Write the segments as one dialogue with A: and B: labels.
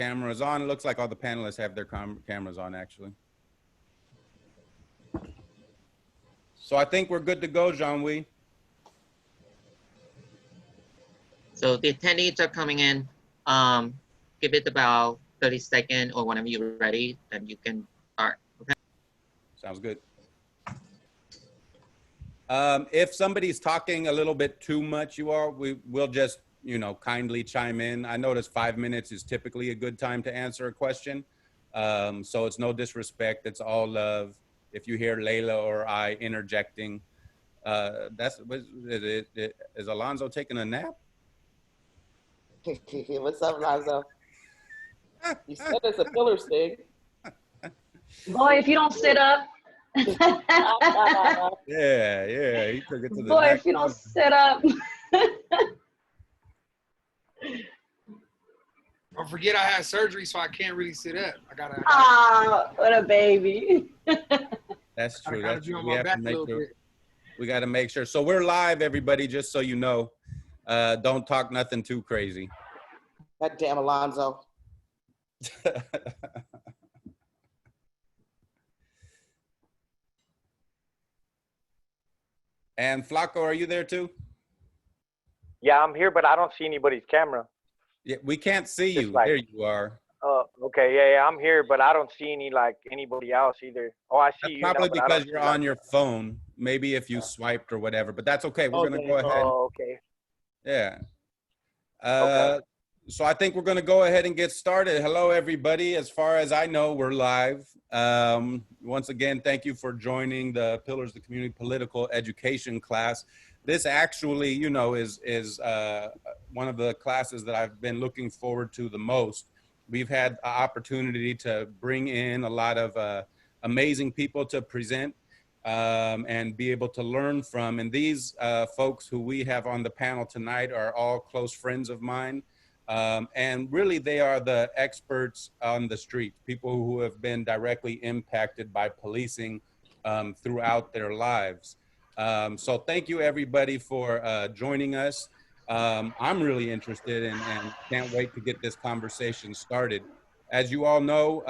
A: cameras on. It looks like all the panelists have their cameras on, actually. So I think we're good to go, Jean-Louis.
B: So the attendees are coming in. Give it about 30 seconds or whenever you're ready, then you can start. Okay.
A: Sounds good. If somebody's talking a little bit too much, we'll just, you know, kindly chime in. I notice 5 minutes is typically a good time to answer a question. So it's no disrespect. It's all love. If you hear Laila or I interjecting, is Alonzo taking a nap?
C: What's up, Alonzo? You said it's a pillar stick.
D: Boy, if you don't sit up.
A: Yeah, he took it to the
D: Boy,
A: next
D: if you don't
A: level.
D: sit up.
E: Don't forget I had surgery, so I can't really sit up. I gotta
D: Ah, what a baby.
A: That's true.
E: gotta
A: That's
E: be
A: true.
E: on
A: We
E: my
A: have
E: back
A: to
E: a
A: make
E: little
A: sure.
E: bit.
A: We got to make sure. So we're live, everybody, just so you know. Don't talk nothing too crazy.
C: That damn Alonzo.
A: And Flaco, are you there too?
F: Yeah, I'm here, but I don't see anybody's camera.
A: Yeah, we can't see
F: Just
A: you.
F: like-
A: There you are.
F: Okay, yeah, I'm here, but I don't see anybody else either. Oh, I see
A: That's
F: you
A: probably
F: now, but I don't
A: because
F: see
A: you're
F: like-
A: on your phone. Maybe if you swiped or whatever, but that's okay. We're gonna go ahead.
F: Oh, okay.
A: Yeah.
F: Okay.
A: So I think we're going to go ahead and get started. Hello, everybody. As far as I know, we're live. Once again, thank you for joining the Pillars of the Community Political Education class. This actually, you know, is one of the classes that I've been looking forward to the most. We've had an opportunity to bring in a lot of amazing people to present and be able to learn from. And these folks who we have on the panel tonight are all close friends of mine. And really, they are the experts on the street, people who have been directly impacted by policing throughout their lives. So thank you, everybody, for joining us. I'm really interested and can't wait to get this conversation started. As you all know,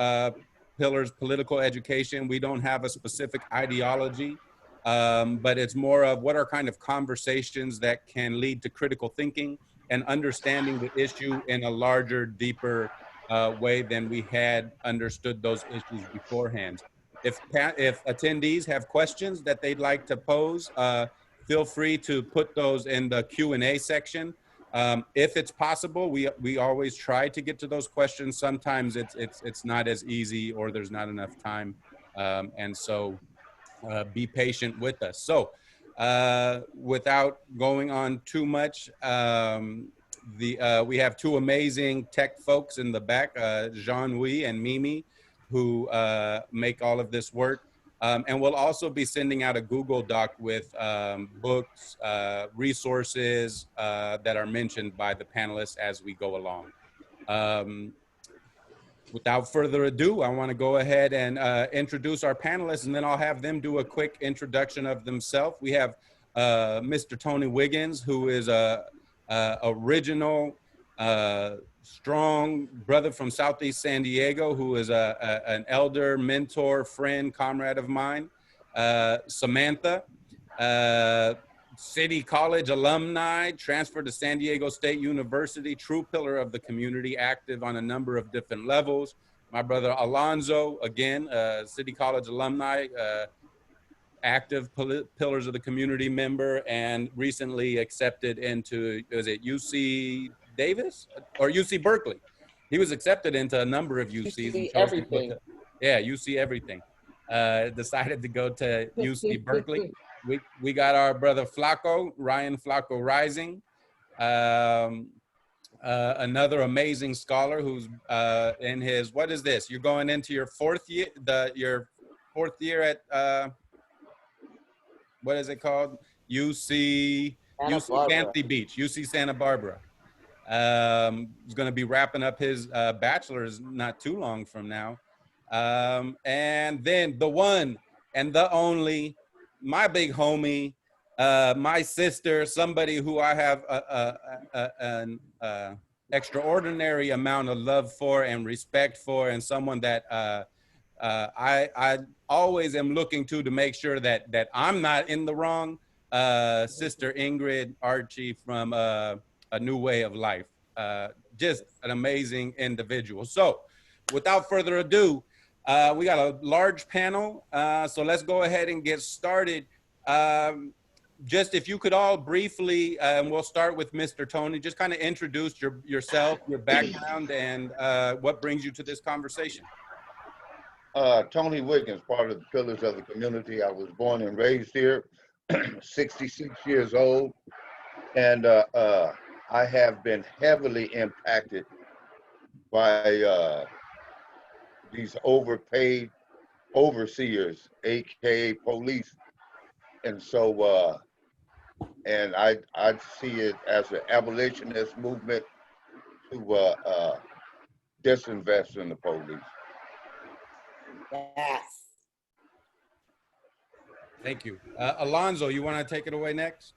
A: Pillars Political Education, we don't have a specific ideology, but it's more of what are kind of conversations that can lead to critical thinking and understanding the issue in a larger, deeper way than we had understood those issues beforehand. If attendees have questions that they'd like to pose, feel free to put those in the Q&A section. If it's possible, we always try to get to those questions. Sometimes it's not as easy or there's not enough time. And so be patient with us. So without going on too much, we have two amazing tech folks in the back, Jean-Louis and Mimi, who make all of this work. And we'll also be sending out a Google Doc with books, resources that are mentioned by the panelists as we go along. Without further ado, I want to go ahead and introduce our panelists, and then I'll have them do a quick introduction of themselves. We have Mr. Tony Wiggins, who is a original, strong brother from Southeast San Diego, who is an elder, mentor, friend, comrade of mine. Samantha, City College alumni, transferred to San Diego State University, true pillar of the community, active on a number of different levels. My brother Alonzo, again, City College alumni, active Pillars of the Community member, and recently accepted into, is it UC Davis or UC Berkeley? He was accepted into a number of UCs.
C: UC everything.
A: Yeah, UC everything. Decided to go to UC Berkeley. We got our brother Flaco, Ryan Flaco Rising, another amazing scholar who's in his, what is this? You're going into your fourth year, your fourth year at, what is it called? UC Fancy Beach, UC Santa Barbara. He's going to be wrapping up his bachelor's not too long from now. And then the one and the only, my big homie, my sister, somebody who I have extraordinary amount of love for and respect for, and someone that I always am looking to make sure that I'm not in the wrong. Sister Ingrid Archie from A New Way of Life. Just an amazing individual. So without further ado, we got a large panel. So let's go ahead and get started. Just if you could all briefly, and we'll start with Mr. Tony, just kind of introduce yourself, your background, and what brings you to this conversation.
G: Tony Wiggins, part of the Pillars of the Community. I was born and raised here, 66 years old, and I have been heavily impacted by these overpaid overseers, aka police, and so and I see it as an abolitionist movement to disinvest in the police.
H: Yes.
A: Thank you. Alonzo, you want to take it away next?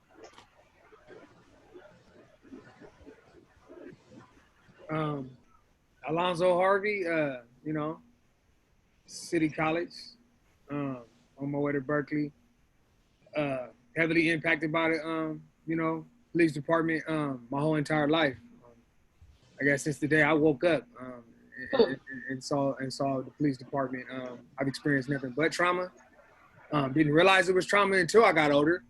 E: Alonzo Harvey, City College, on my way to Berkeley. Heavily impacted by the, police department my whole entire life. I guess since the day I woke up and saw the police department, I've experienced nothing but trauma. Didn't realize it was trauma until I got older.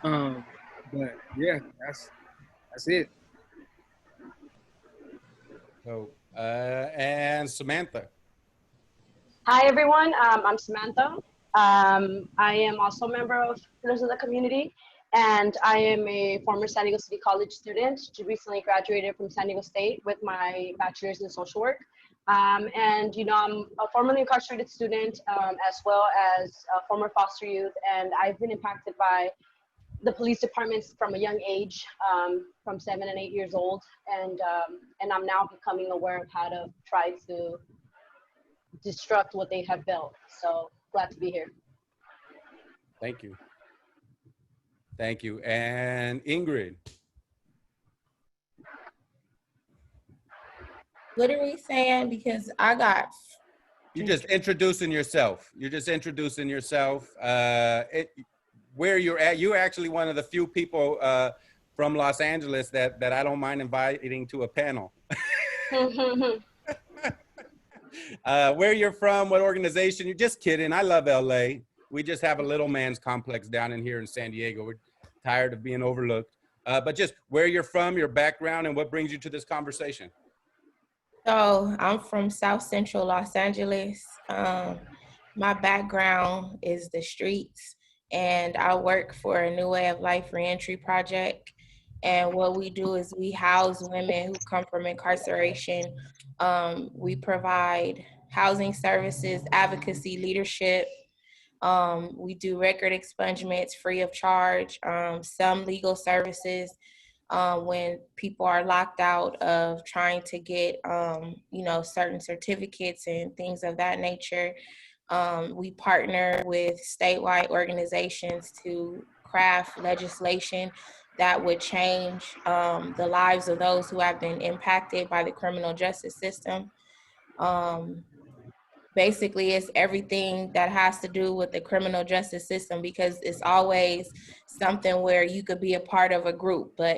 E: But yeah, that's it.
A: So, and Samantha.
D: Hi, everyone. I'm Samantha. I am also a member of Pillars of the Community, and I am a former San Diego City College student. Just recently graduated from San Diego State with my bachelor's in social work. And, I'm a formerly incarcerated student, as well as a former foster youth, and I've been impacted by the police departments from a young age, from 7 and 8 years old, and I'm now becoming aware of how to try to destruct what they have built. So glad to be here.
A: Thank you. Thank you. And Ingrid.
H: What are we saying? Because I got.
A: You're just introducing yourself. You're just introducing yourself. Where you're at. You're actually one of the few people from Los Angeles that I don't mind inviting to a panel. Where you're from, what organization? You're just kidding. I love LA. We just have a little man's complex down in here in San Diego. We're tired of being overlooked. But just where you're from, your background, and what brings you to this conversation.
H: So I'm from South Central Los Angeles. My background is the streets, and I work for a New Way of Life reentry project. And what we do is we house women who come from incarceration. We provide housing services, advocacy, leadership. We do record expungements free of charge, some legal services when people are locked out of trying to get, certain certificates and things of that nature. We partner with statewide organizations to craft legislation that would change the lives of those who have been impacted by the criminal justice system. Basically, it's everything that has to do with the criminal justice system, because it's always something where you could be a part of a group. But,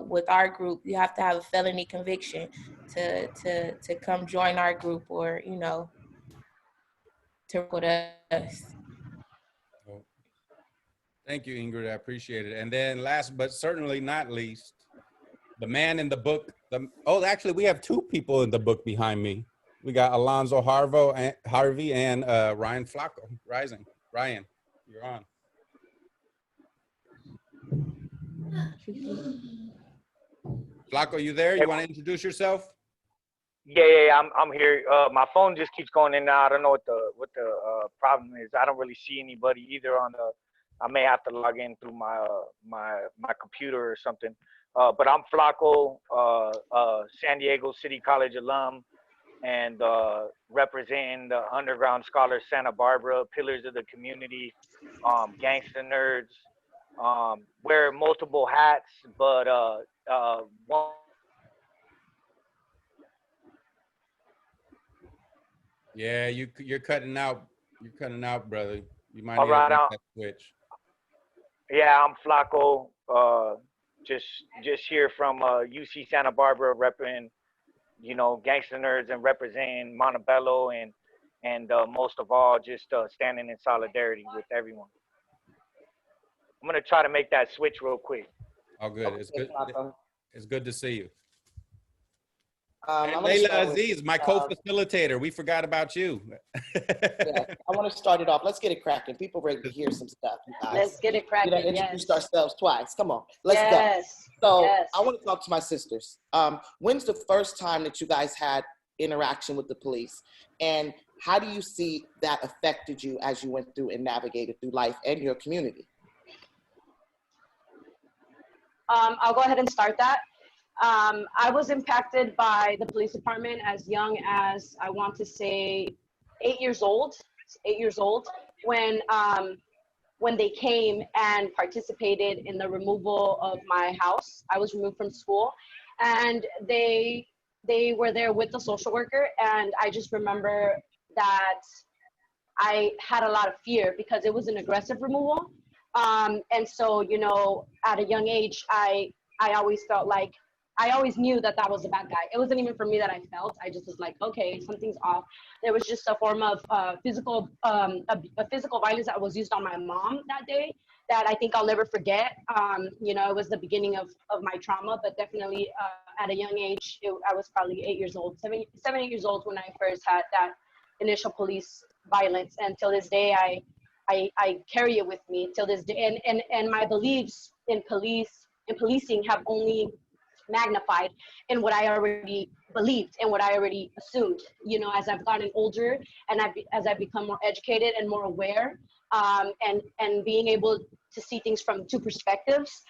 H: with our group, you have to have a felony conviction to come join our group or, to work with us.
A: Thank you, Ingrid. I appreciate it. And then last but certainly not least, the man in the book. Actually, we have two people in the book behind me. We got Alonzo Harvey and Ryan Flaco. Ryan, you're on. Flaco, you there? You want to introduce yourself?
F: Yeah, I'm here. My phone just keeps going in and out. I don't know what the problem is. I don't really see anybody either on the. I may have to log in through my my computer or something. But I'm Flaco, San Diego City College alum, and representing the Underground Scholars Santa Barbara, Pillars of the Community, Gangsta Nerds. Wear multiple hats, but one
A: Yeah, you're cutting out. You're cutting out, brother. You might
F: All
A: need to
F: right,
A: make that switch.
F: yeah, I'm Flaco. Just here from UC Santa Barbara, repping, gangster nerds and representing Montebello and most of all, just standing in solidarity with everyone. I'm gonna try to make that switch real quick.
A: Oh, good. It's good. It's good to see you. And
I: I'm
A: Laila
I: start with,
A: Aziz, my co-facilitator. We forgot about you.
I: yeah, I want to start it off. Let's get it cracking. People ready to hear some stuff, you guys.
D: Let's get it cracking.
I: We introduced ourselves twice. Come on, let's go. So I want to talk to my sisters. When's the first time that you guys had interaction with the police, and how do you see that affected you as you went through and navigated through life and your community?
D: I'll go ahead and start that. I was impacted by the police department as young as, I want to say, 8 years old, when they came and participated in the removal of my house. I was removed from school, and they were there with the social worker, and I just remember that I had a lot of fear because it was an aggressive removal. And so, at a young age, I always felt like, I always knew that was a bad guy. It wasn't even for me that I felt. I just was like, okay, something's off. There was just a form of physical violence that was used on my mom that day that I think I'll never forget. It was the beginning of my trauma, but definitely at a young age, I was probably 8 years old, 7, 8 years old when I first had that initial police violence. And till this day, I carry it with me till this day. And my beliefs in policing have only magnified in what I already believed and what I already assumed, as I've gotten older and as I've become more educated and more aware, and being able to see things from two perspectives,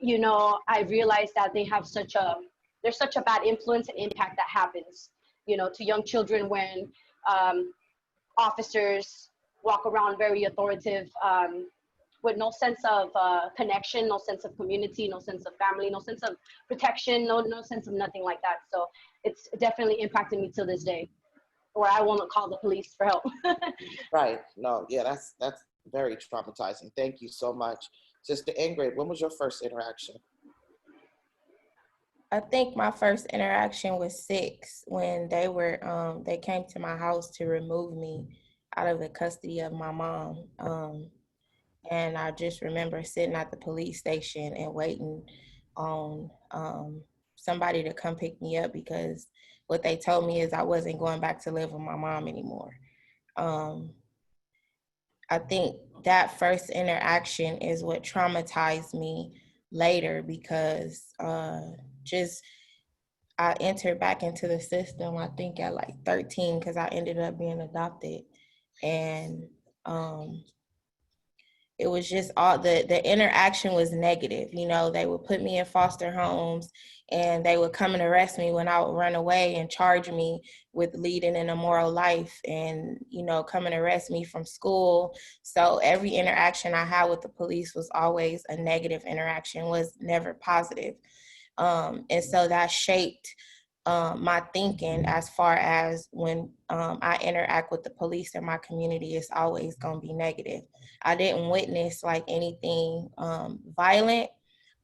D: I realized that there's such a bad influence and impact that happens, to young children when officers walk around very authoritative, with no sense of connection, no sense of community, no sense of family, no sense of protection, no sense of nothing like that. So it's definitely impacted me till this day, or I won't call the police for help.
I: Right. No, yeah, that's very traumatizing. Thank you so much. Sister Ingrid, when was your first interaction?
H: I think my first interaction was 6 when they came to my house to remove me out of the custody of my mom. And I just remember sitting at the police station and waiting on somebody to come pick me up, because what they told me is I wasn't going back to live with my mom anymore. I think that first interaction is what traumatized me later, because I entered back into the system, I think at like 13, because I ended up being adopted. And it was just all the interaction was negative. They would put me in foster homes and they would come and arrest me when I would run away and charge me with leading an immoral life and, come and arrest me from school. So every interaction I had with the police was always a negative interaction, was never positive. And so that shaped my thinking as far as when I interact with the police in my community, it's always going to be negative. I didn't witness like anything violent,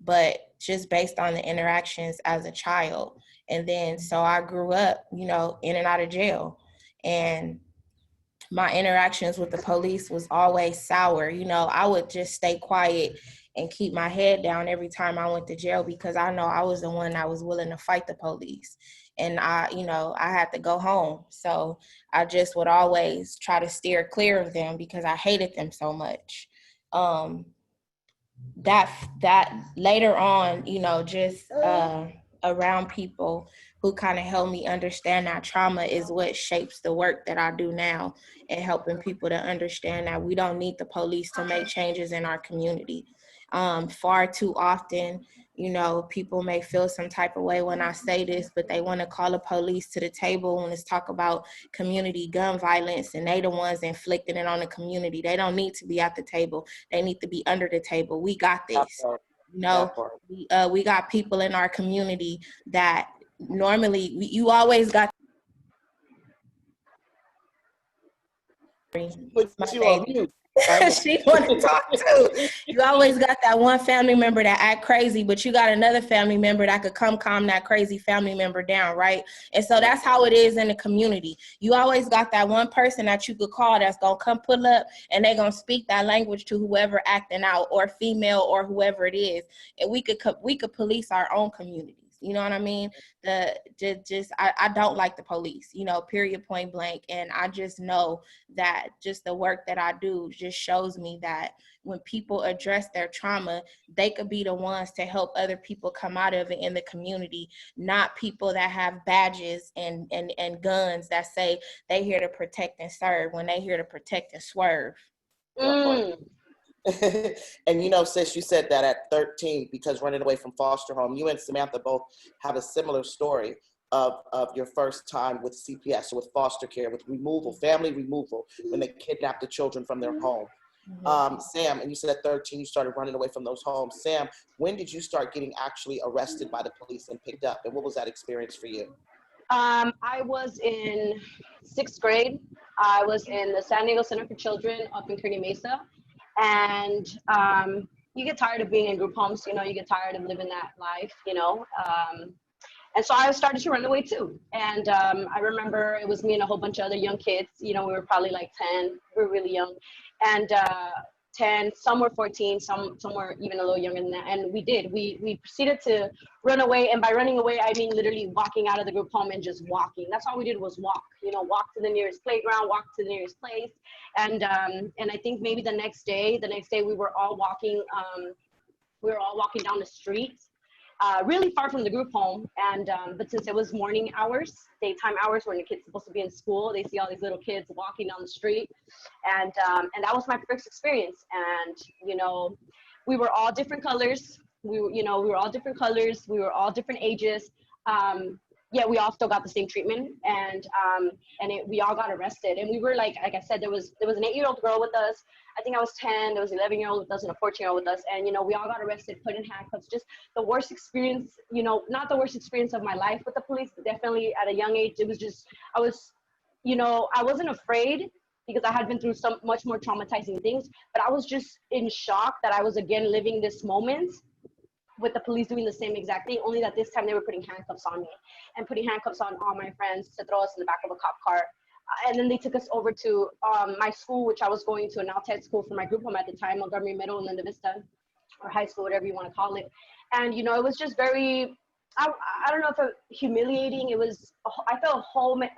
H: but just based on the interactions as a child. And then, so I grew up, in and out of jail. And my interactions with the police was always sour. I would just stay quiet and keep my head down every time I went to jail, because I know I was the one that was willing to fight the police. And I had to go home. So I just would always try to steer clear of them because I hated them so much. That later on, just around people who kind of helped me understand that trauma is what shapes the work that I do now, and helping people to understand that we don't need the police to make changes in our community. Far too often, people may feel some type of way when I say this, but they want to call the police to the table when it's talk about community gun violence, and they the ones inflicting it on the community. They don't need to be at the table. They need to be under the table. We got this. We got people in our community that normally you always got
I: Put
H: My
I: you on
H: baby.
I: mute.
H: She want to talk too. You always got that one family member that act crazy, but you got another family member that could come calm that crazy family member down, right? And so that's how it is in the community. You always got that one person that you could call that's gonna come pull up and they gonna speak that language to whoever acting out, or female, or whoever it is. And we could police our own communities. You know what I mean? I don't like the police, you know, period, point blank. And I just know that just the work that I do just shows me that when people address their trauma, they could be the ones to help other people come out of it in the community, not people that have badges and guns that say they here to protect and serve when they here to protect and swerve.
I: And you know, sis, you said that at 13, because running away from foster home, you and Samantha both have a similar story of your first time with CPS, or with foster care, with removal, family removal, when they kidnapped the children from their home. Sam, and you said at 13 you started running away from those homes. Sam, when did you start getting actually arrested by the police and picked up, and what was that experience for you?
D: I was in 6th grade. I was in the San Diego Center for Children up in Kearny Mesa. And you get tired of being in group homes, you know, you get tired of living that life, you know. And so I started to run away too. And I remember it was me and a whole bunch of other young kids, you know, we were probably like 10, we were really young. And 10, some were 14, some were even a little younger than that. And we proceeded to run away. And by running away, I mean literally walking out of the group home and just walking. That's all we did was walk, you know, walk to the nearest playground, walk to the nearest place. And I think maybe the next day we were all walking down the street, really far from the group home. And but since it was morning hours, daytime hours, when the kids supposed to be in school, they see all these little kids walking down the street. And that was my first experience. And, you know, we were all different colors. We were all different colors. We were all different ages. Yeah, we all still got the same treatment, and we all got arrested. And we were like I said, there was an 8-year-old girl with us. I think I was 10. There was an 11-year-old with us and a 14-year-old with us. And, you know, we all got arrested, put in handcuffs. Just the worst experience, you know, not the worst experience of my life with the police, but definitely at a young age, it was just, I wasn't afraid because I had been through so much more traumatizing things, but I was just in shock that I was again living this moment with the police doing the same exact thing, only that this time they were putting handcuffs on me and putting handcuffs on all my friends to throw us in the back of a cop car. And then they took us over to my school, which I was going to, an outside school for my group home at the time, Montgomery Middle in Linda Vista, or high school, whatever you want to call it. And, you know, it was just very, I don't know if it humiliating. It was, I felt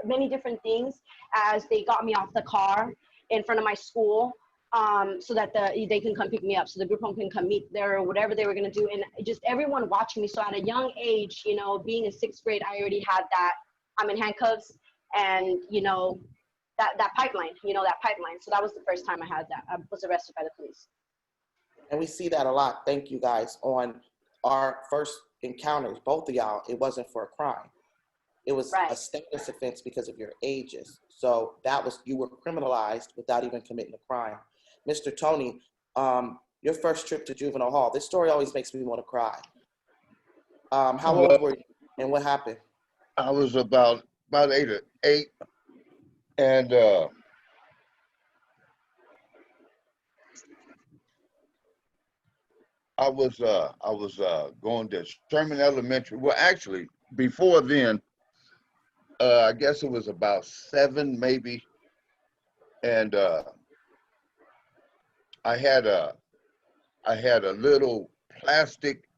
D: many different things as they got me off the car in front of my school. So that they can come pick me up, so the group home can come meet there or whatever they were going to do. And just everyone watching me. So at a young age, you know, being in 6th grade, I already had that I'm in handcuffs and, you know, that pipeline. So that was the first time I had that. I was arrested by the police.
I: And we see that a lot. Thank you guys. On our first encounters, both of y'all, it wasn't for a crime. It was a status offense because of your ages. So you were criminalized without even committing a crime. Mr. Tony, your first trip to juvenile hall, this story always makes me want to cry. How old were you and what happened?
G: I was about 8, and I was going to Sherman Elementary. Well, actually, before then, I guess it was about 7 maybe, and I had a little plastic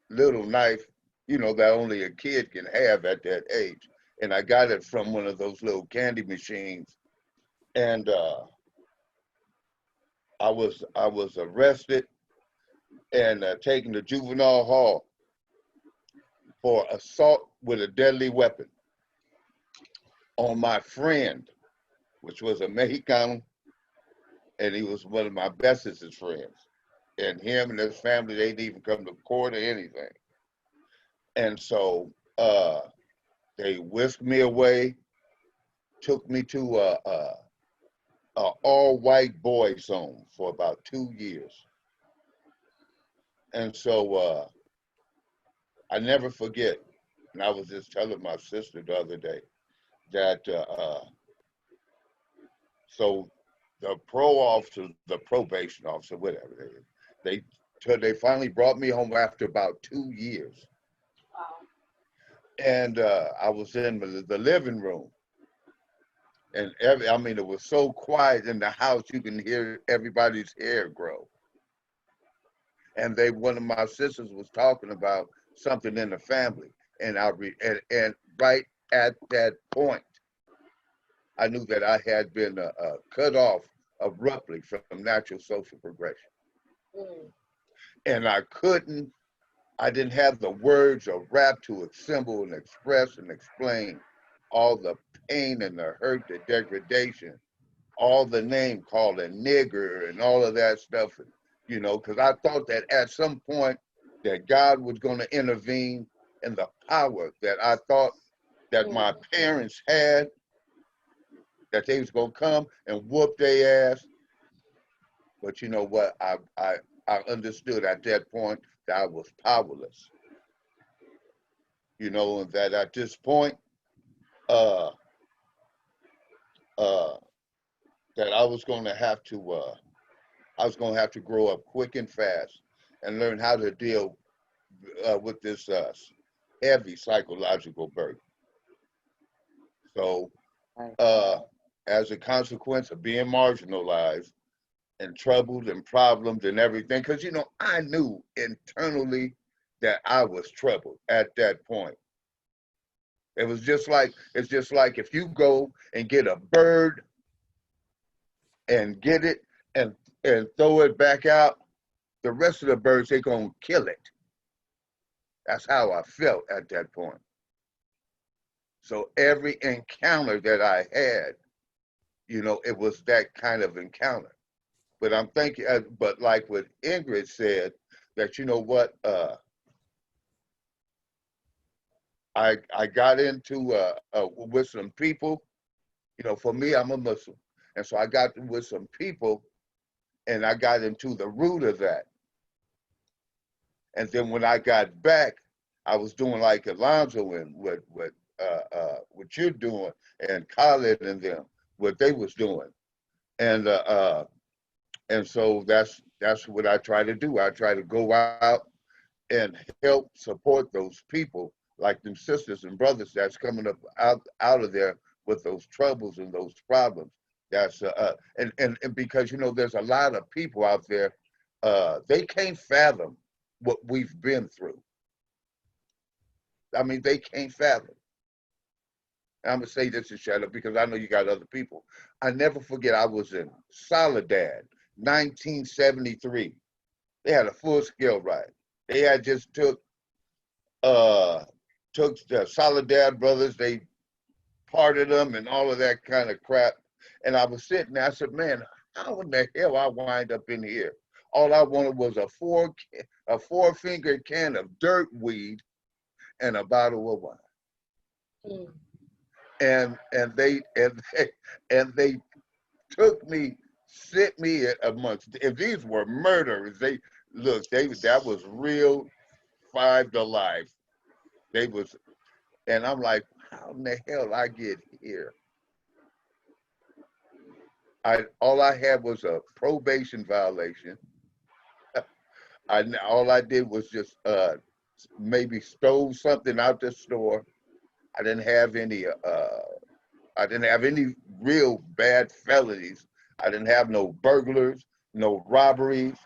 G: little knife, you know, that only a kid can have at that age. And I got it from one of those little candy machines. And I was arrested and taken to juvenile hall for assault with a deadly weapon on my friend, which was a Mexicano. And he was one of my bestest friends. And him and his family, they didn't even come to court or anything. And so they whisked me away, took me to a all-white boys' home for about 2 years. And so I never forget, and I was just telling my sister the other day that, so the pro officer, the probation officer, whatever they finally brought me home after about 2 years.
D: Wow.
G: And I was in the living room, and it was so quiet in the house, you can hear everybody's hair grow. And one of my sisters was talking about something in the family, and and right at that point, I knew that I had been cut off abruptly from natural social progression. And I didn't have the words or rap to assemble and express and explain all the pain and the hurt, the degradation, all the name calling, nigger, and all of that stuff, you know, because I thought that at some point that God was going to intervene, and the power that I thought that my parents had, that they was going to come and whoop their ass. But you know what? I understood at that point that I was powerless. You know, and that at this point, that I was going to have to grow up quick and fast and learn how to deal with this heavy psychological burden. So, as a consequence of being marginalized and troubled and problems and everything, because, you know, I knew internally that I was troubled at that point. It's just like if you go and get a bird and get it and throw it back out, the rest of the birds, they're gonna kill it. That's how I felt at that point. So every encounter that I had, you know, it was that kind of encounter. But I'm thinking, but like what Ingrid said, that, you know what, I got into with some people, you know, for me, I'm a Muslim. And so I got with some people and I got into the root of that. And then when I got back, I was doing like Alonzo and what you're doing, and Khalid and them, what they was doing. And so that's what I try to do. I try to go out and help support those people, like them sisters and brothers that's coming up out of there with those troubles and those problems. That's and because, you know, there's a lot of people out there, they can't fathom what we've been through. I mean, they can't fathom. I'm gonna say this and shut up because I know you got other people. I never forget, I was in Soledad, 1973. They had a full-scale riot. They had just took the Soledad brothers, they parted them and all of that kind of crap. And I was sitting there, I said, man, how in the hell I wind up in here? All I wanted was a four-finger can of dirt weed and a bottle of wine. And they took me, sit me amongst, if these were murderers, that was real 5 to life. And I'm like, how in the hell I get here? All I had was a probation violation. All I did was just maybe stole something out the store. I didn't have any real bad felonies. I didn't have no burglars, no robberies,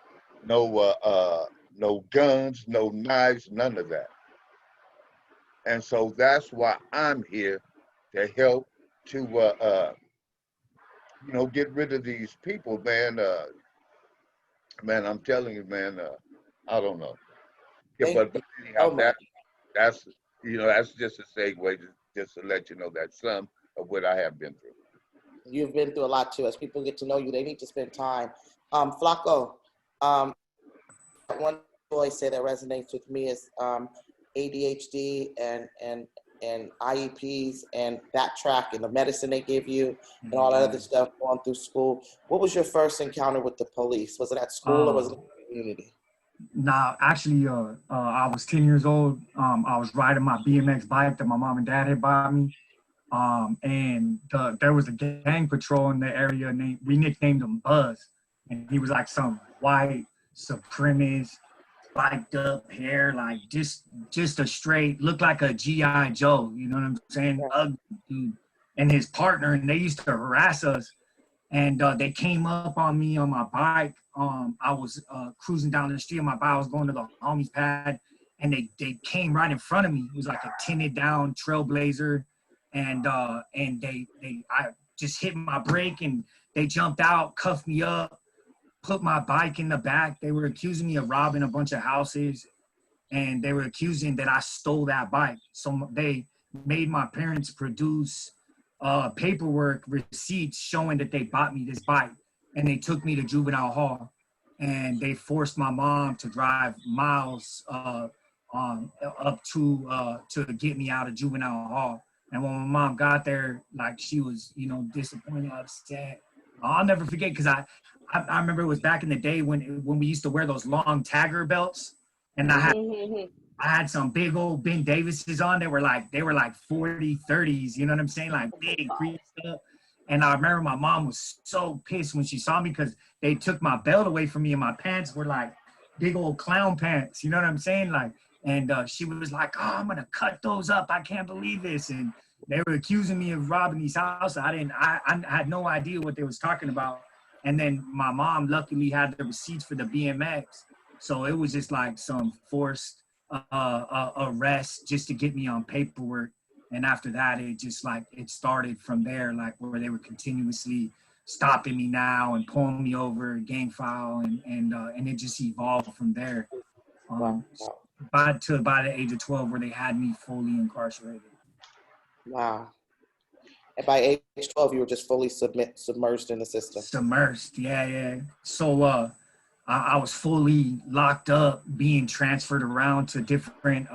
G: no guns, no knives, none of that. And so that's why I'm here, to help to get rid of these people, man. Man, I'm telling you, man, I don't know. Yeah, but anyhow, that's just a segue just to let you know that some of what I have been through.
I: You've been through a lot too. As people get to know you, they need to spend time. Flaco, one voice say that resonates with me is ADHD and IEPs and that track and the medicine they give you and all that other stuff going through school. What was your first encounter with the police? Was it at school or was it in the community?
J: Nah, actually, I was 10 years old. I was riding my BMX bike that my mom and dad had bought me. And there was a gang patrol in the area we nicknamed him Buzz, and he was like some white supremacist, spiked up hair, like just a straight, looked like a G.I. Joe, you know what I'm saying? Ugly dude. And his partner, and they used to harass us. And they came up on me on my bike. I was cruising down the street on my bike. I was going to the homies pad, and they came right in front of me. It was like a tinted down Trailblazer, and I just hit my brake, and they jumped out, cuffed me up, put my bike in the back. They were accusing me of robbing a bunch of houses, and they were accusing that I stole that bike. So they made my parents produce paperwork, receipts showing that they bought me this bike, and they took me to juvenile hall, and they forced my mom to drive miles up to get me out of juvenile hall. And when my mom got there, like, she was, you know, disappointed, upset. I'll never forget, because I remember it was back in the day when we used to wear those long tagger belts, and I had some big old Ben Davises on. They were like 40, 30s, you know what I'm saying? Like big, creased up. And I remember my mom was so pissed when she saw me, because they took my belt away from me, and my pants were like big old clown pants, you know what I'm saying? Like, and she was like, "Oh, I'm gonna cut those up. I can't believe this." And they were accusing me of robbing these houses. I had no idea what they was talking about. And then my mom luckily had the receipts for the BMX. So it was just like some forced arrest just to get me on paperwork. And after that, it just like, it started from there, like where they were continuously stopping me now and pulling me over, gang file, and it just evolved from there. About the age of 12, where they had me fully incarcerated.
I: Wow. And by age 12, you were just fully submerged in the system. Submersed,
J: yeah. So I was fully locked up, being transferred around to different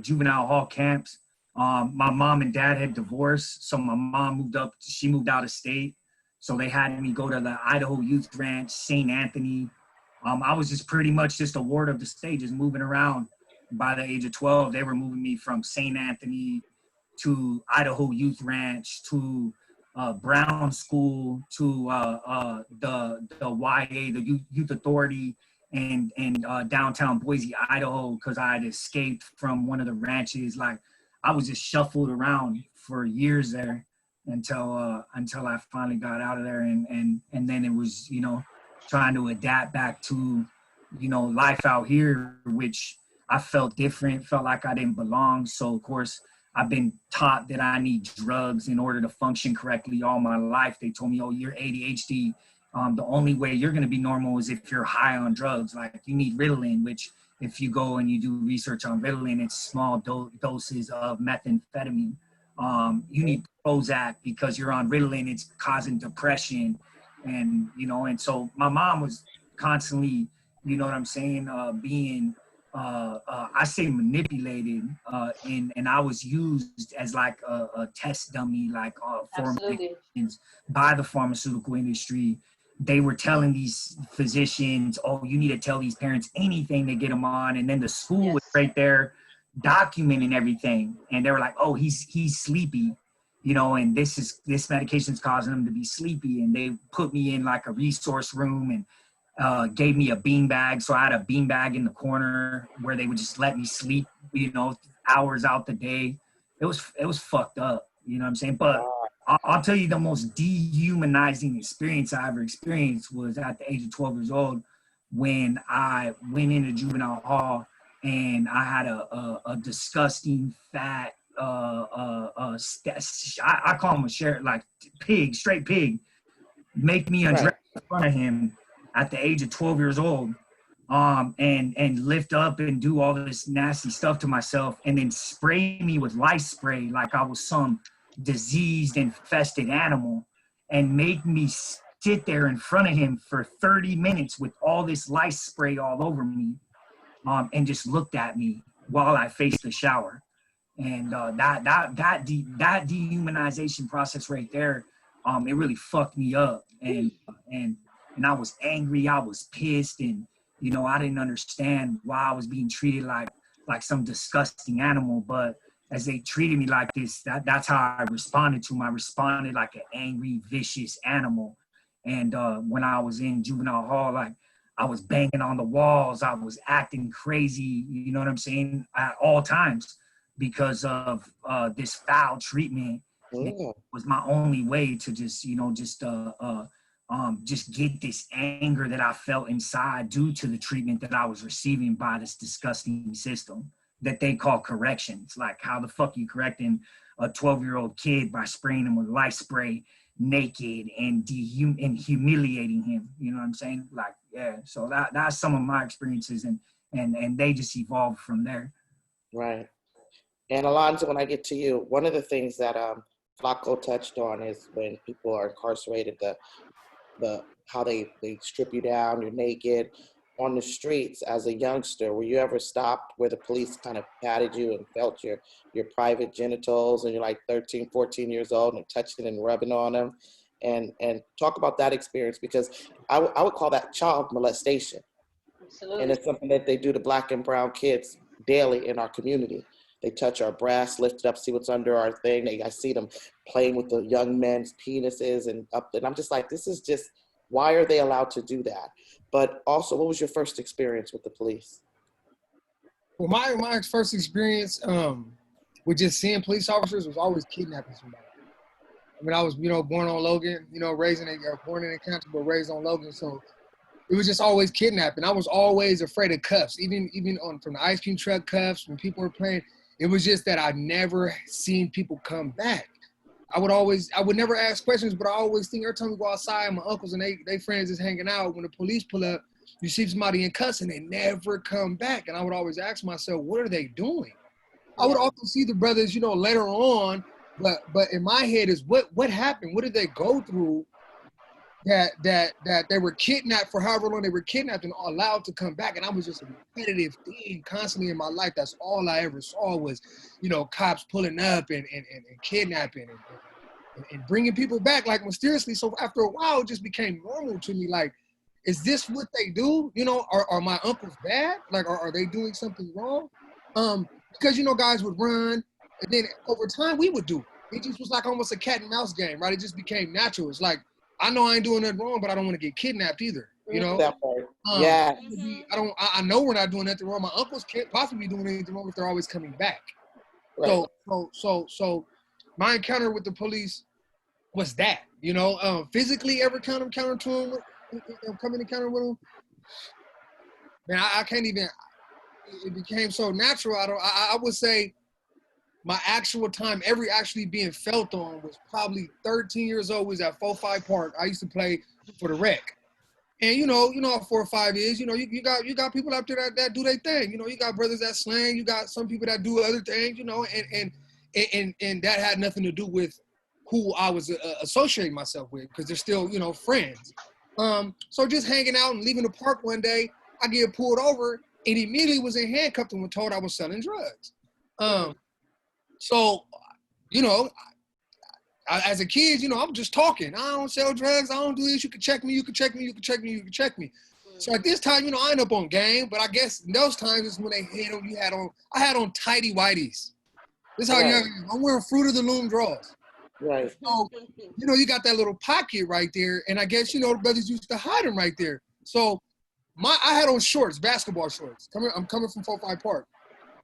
J: juvenile hall camps. My mom and dad had divorced, so my mom she moved out of state. So they had me go to the Idaho Youth Ranch, St. Anthony. I was just pretty much just a ward of the state, just moving around. By the age of 12, they were moving me from St. Anthony to Idaho Youth Ranch to Brown School to the YA, the Youth Authority, and downtown Boise, Idaho, because I had escaped from one of the ranches. Like, I was just shuffled around for years there until I finally got out of there, and then it was, you know, trying to adapt back to, you know, life out here, which I felt different, felt like I didn't belong. So of course, I've been taught that I need drugs in order to function correctly all my life. They told me, "Oh, you're ADHD. The only way you're going to be normal is if you're high on drugs. Like, you need Ritalin," which if you go and you do research on Ritalin, it's small doses of methamphetamine. You need Prozac because you're on Ritalin. It's causing depression. And, you know, and so my mom was constantly, you know what I'm saying, being I say manipulated, and I was used as like a test dummy, like for medications by the pharmaceutical industry. They were telling these physicians, "Oh, you need to tell these parents anything to get them on," and then the school was right there documenting everything, and they were like, "Oh, he's sleepy, you know, and this medication's causing him to be sleepy," and they put me in like a resource room and gave me a beanbag. So I had a beanbag in the corner where they would just let me sleep, you know, hours out the day. It was fucked up, you know what I'm saying? But I'll tell you, the most dehumanizing experience I ever experienced was at the age of 12 years old, when I went into juvenile hall and I had a disgusting fat, I call him a sheriff, like pig, straight pig, make me undress in front of him at the age of 12 years old, and lift up and do all this nasty stuff to myself, and then spray me with lice spray like I was some diseased, infested animal, and make me sit there in front of him for 30 minutes with all this lice spray all over me, and just looked at me while I faced the shower. And that dehumanization process right there, it really fucked me up. And I was angry, I was pissed, and, you know, I didn't understand why I was being treated like some disgusting animal. But as they treated me like this, that's how I responded to them. I responded like an angry, vicious animal. And when I was in juvenile hall, like I was banging on the walls, I was acting crazy, you know what I'm saying, at all times because of this foul treatment. It was my only way to just, you know, just get this anger that I felt inside due to the treatment that I was receiving by this disgusting system that they call corrections. Like, how the fuck you correcting a 12-year-old kid by spraying him with light spray naked and humiliating him? You know what I'm saying? Like, yeah. So that's some of my experiences, and they just evolved from there.
I: Right. And Alonzo, when I get to you, one of the things that Flaco touched on is when people are incarcerated, the how they strip you down, you're naked on the streets. As a youngster, were you ever stopped where the police kind of patted you and felt your private genitals, and you're like 13, 14 years old and touching and rubbing on them? And talk about that experience, because I would call that child molestation. Absolutely. And it's something that they do to Black and brown kids daily in our community. They touch our breasts, lift it up, see what's under our thing. I see them playing with the young men's penises and I'm just like, this is just, why are they allowed to do that? But also, what was your first experience with the police?
E: Well, my first experience with just seeing police officers was always kidnapping somebody. I mean, I was, born on Logan, born in Encounter, but raised on Logan. So it was just always kidnapping. I was always afraid of cuffs, even from the ice cream truck cuffs, when people were playing. It was just that I never seen people come back. I would never ask questions, but I always think every time we go outside, my uncles and they friends is hanging out. When the police pull up, you see somebody in cuffs and they never come back. And I would always ask myself, what are they doing? I would often see the brothers, later on, but in my head is what happened? What did they go through that they were kidnapped for however long they were kidnapped and allowed to come back? And I was just a repetitive thing constantly in my life. That's all I ever saw was, cops pulling up and kidnapping and bringing people back like mysteriously. So after a while, it just became normal to me. Like, is this what they do? Are my uncles bad? Like, are they doing something wrong? Because, guys would run, and then over time we would do it. It just was like almost a cat and mouse game, right? It just became natural. It's like, I know I ain't doing nothing wrong, but I don't want to get kidnapped either.
I: That part. Yeah.
E: I know we're not doing nothing wrong. My uncles can't possibly be doing anything wrong if they're always coming back. Right. So my encounter with the police was that, physically ever encounter to them, coming encounter with them. Man, I can't even. It became so natural. I would say my actual time ever actually being felt on was probably 13 years old. Was at 4-5 Park. I used to play for the rec. And you know how 4 or 5 is. You got people out there that do their thing. You got brothers that slang. You got some people that do other things. And that had nothing to do with who I was associating myself with, because they're still friends. So just hanging out and leaving the park one day, I get pulled over and immediately was in handcuffed and was told I was selling drugs. So, as a kid, I'm just talking. I don't sell drugs. I don't do this. You can check me. You can check me. You can check me. You can check me. So at this time, I end up on game. But I guess in those times is when they hit them. I had on tighty whities. This is how I'm wearing Fruit of the Loom drawers.
I: Right.
E: So, you got that little pocket right there. And I guess, the brothers used to hide them right there. So I had on shorts, basketball shorts. I'm coming from 4-5 Park.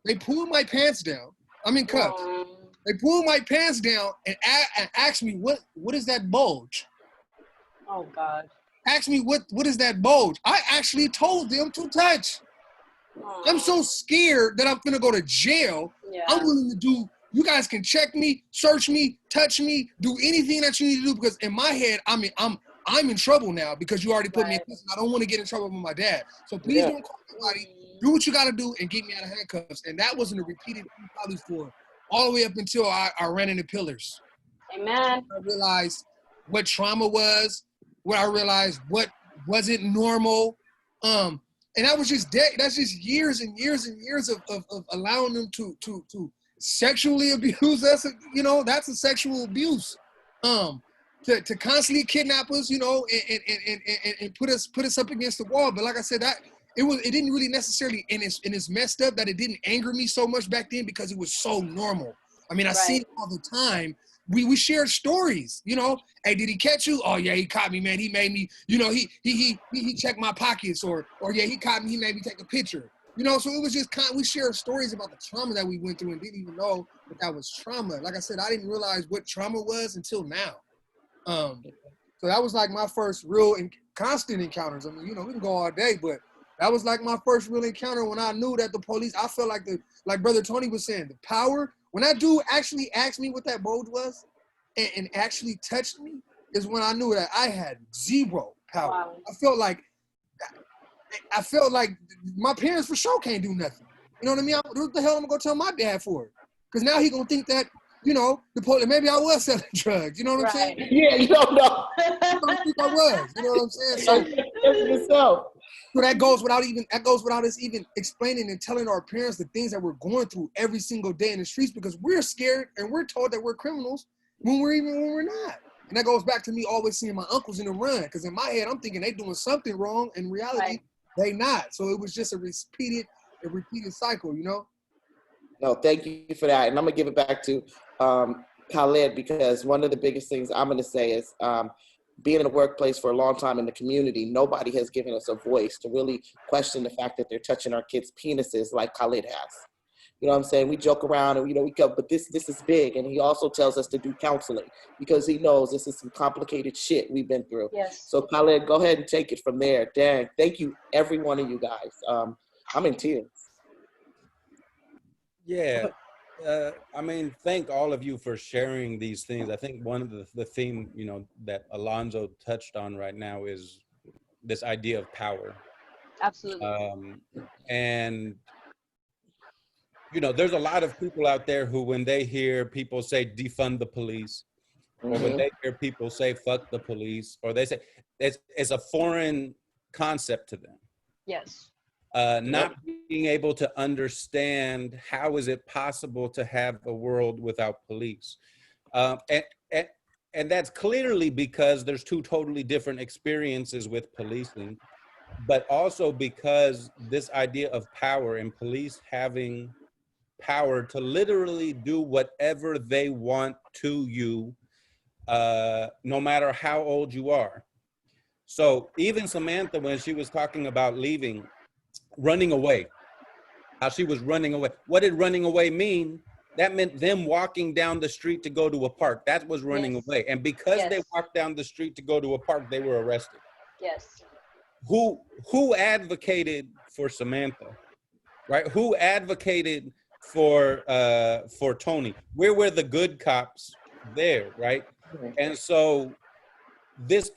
E: They pulled my pants down. I'm in cuffs. They pulled my pants down and asked me, what is that bulge?
D: Oh, God.
E: Asked me, what is that bulge? I actually told them to touch. I'm so scared that I'm going to go to jail. Yeah. I'm willing to do, you guys can check me, search me, touch me, do anything that you need to do, because in my head, I'm in trouble now because you already put me in prison. I don't want to get in trouble with my dad. So please don't call anybody. Do what you got to do and get me out of handcuffs. And that wasn't a repeated thing probably for all the way up until I ran into pillars.
D: Amen.
E: I realized what trauma was, what I realized what wasn't normal. And that was just that's just years and years and years of allowing them to sexually abuse us. That's a sexual abuse. To constantly kidnap us, and put us up against the wall. But like I said, it didn't really necessarily, and it's messed up that it didn't anger me so much back then because it was so normal. I mean, I see it all the time. We share stories, you know. Hey, did he catch you? Oh yeah, he caught me, man. He made me, you know, he checked my pockets, or yeah, he caught me. He made me take a picture, you know. So it was just we shared stories about the trauma that we went through and didn't even know that was trauma. Like I said, I didn't realize what trauma was until now. So that was like my first real and constant encounters. I mean, you know, we can go all day, but that was like my first real encounter when I knew that the police, I felt like like Brother Tony was saying, the power, when that dude actually asked me what that mode was and actually touched me, is when I knew that I had zero power. Wow. I felt like my parents for sure can't do nothing. You know what I mean? What the hell am I gonna tell my dad for? Because now he gonna think that, you know, the police, maybe I was selling drugs. You know what I'm saying?
I: Yeah, you don't know.
E: I don't think I was. You know what I'm saying? So that goes without us even explaining and telling our parents the things that we're going through every single day in the streets, because we're scared and we're told that we're criminals when we're not. And that goes back to me always seeing my uncles in the run, because in my head I'm thinking they doing something wrong. In reality, they not. So it was just a repeated cycle, you know.
I: No, thank you for that. And I'm gonna give it back to Khalid, because one of the biggest things I'm gonna say is being in the workplace for a long time in the community, nobody has given us a voice to really question the fact that they're touching our kids' penises like Khalid has. You know what I'm saying? We joke around and, you know, we go, but this is big. And he also tells us to do counseling because he knows this is some complicated shit we've been through.
D: Yes.
I: So Khalid, go ahead and take it from there. Dang, thank you, every one of you guys. I'm in tears.
A: Yeah, I mean, thank all of you for sharing these things. I think one of the theme, you know, that Alonzo touched on right now is this idea of power.
D: Absolutely.
A: And, you know, there's a lot of people out there who, when they hear people say defund the police, or when they hear people say fuck the police, or they say it's a foreign concept to them.
D: Yes.
A: Not being able to understand how is it possible to have a world without police. And that's clearly because there's two totally different experiences with policing, but also because this idea of power and police having power to literally do whatever they want to you, no matter how old you are. So even Samantha, when she was talking about leaving, running away, how she was running away. What did running away mean? That meant them walking down the street to go to a park. That was running away. And because they walked down the street to go to a park, they were arrested.
D: Yes.
A: Who advocated for Samantha, right? Who advocated for Tony? Where were the good cops there, right? And so this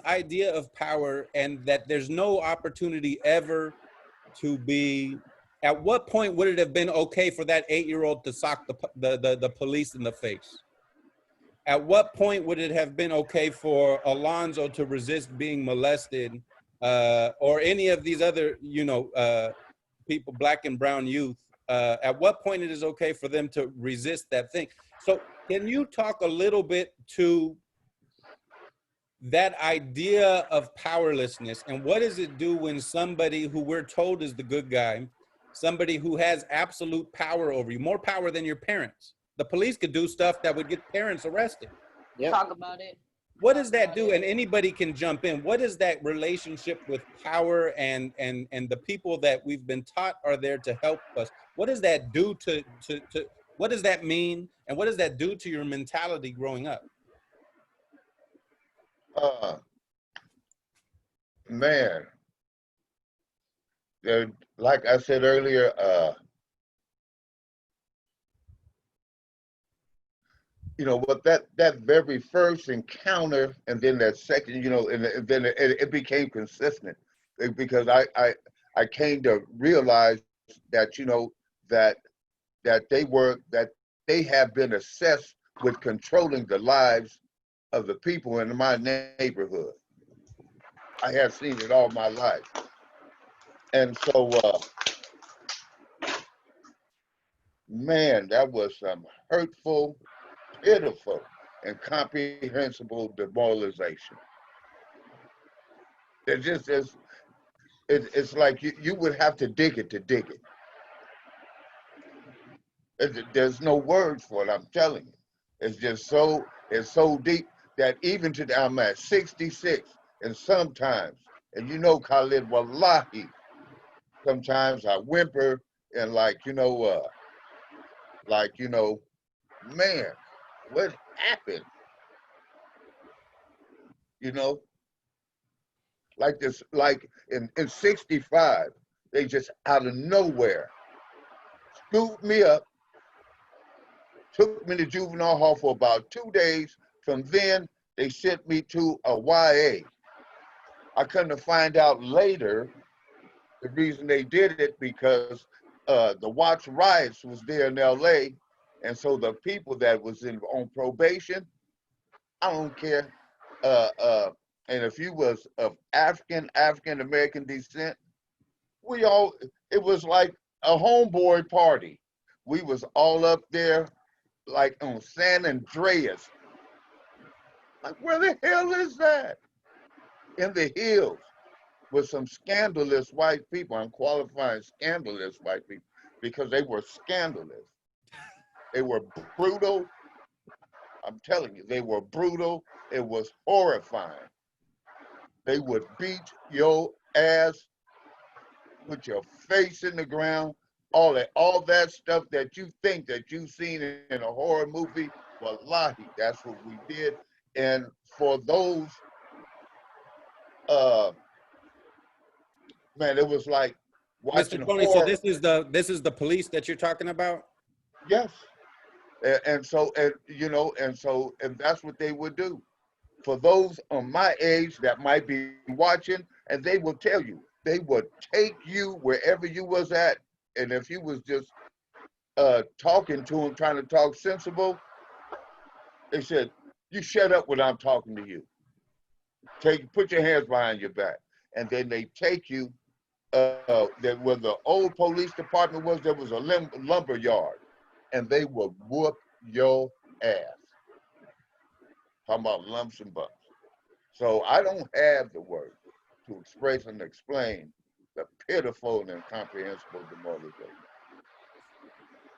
A: idea of power, and that there's no opportunity ever to be, at what point would it have been okay for that 8-year-old to sock the police in the face? At what point would it have been okay for Alonzo to resist being molested, or any of these other, you know, people, black and brown youth? At what point it is okay for them to resist that thing? So can you talk a little bit to that idea of powerlessness, and what does it do when somebody who we're told is the good guy, somebody who has absolute power over you, more power than your parents? The police could do stuff that would get parents arrested.
D: Talk about it.
A: What does that do? And anybody can jump in. What is that relationship with power and the people that we've been taught are there to help us? What does that do to what does that mean? And what does that do to your mentality growing up?
G: Man, like I said earlier, you know, what that very first encounter, and then that second, you know, and then it became consistent, because I came to realize that, you know, that they have been obsessed with controlling the lives of the people in my neighborhood. I have seen it all my life. And so, man, that was some hurtful, pitiful, and incomprehensible demoralization. It just is, it's like you would have to dig it to dig it. There's no words for it, I'm telling you. It's just so, it's so deep that even today I'm at 66, and sometimes, and you know, Khalid, wallahi, sometimes I whimper and man, what happened? You know, like this, like in 65, they just out of nowhere scooped me up, took me to juvenile hall for about 2 days. From then, they sent me to a YA. I come to find out later, the reason they did it because the Watts riots was there in LA. And so the people that was on probation, I don't care. And if you was of African-American descent, it was like a homeboy party. We was all up there like on San Andreas. Like, where the hell is that? In the hills with some scandalous white people. I'm qualifying scandalous white people because they were scandalous. They were brutal. I'm telling you, they were brutal. It was horrifying. They would beat your ass, put your face in the ground, all that stuff that you think that you've seen in a horror movie. Wallahi, that's what we did. And for those, man, it was like watching
A: Mr. Tony,
G: horror.
A: so this is the police that you're talking about?
G: Yes. And that's what they would do. For those on my age that might be watching, and they will tell you, they would take you wherever you was at. And if you was just talking to them, trying to talk sensible, they said, you shut up when I'm talking to you. Put your hands behind your back. And then they take you, where the old police department was, there was a lumber yard. And they would whoop your ass. Talking about lumps and bumps. So I don't have the words to express and explain the pitiful and incomprehensible demoralization.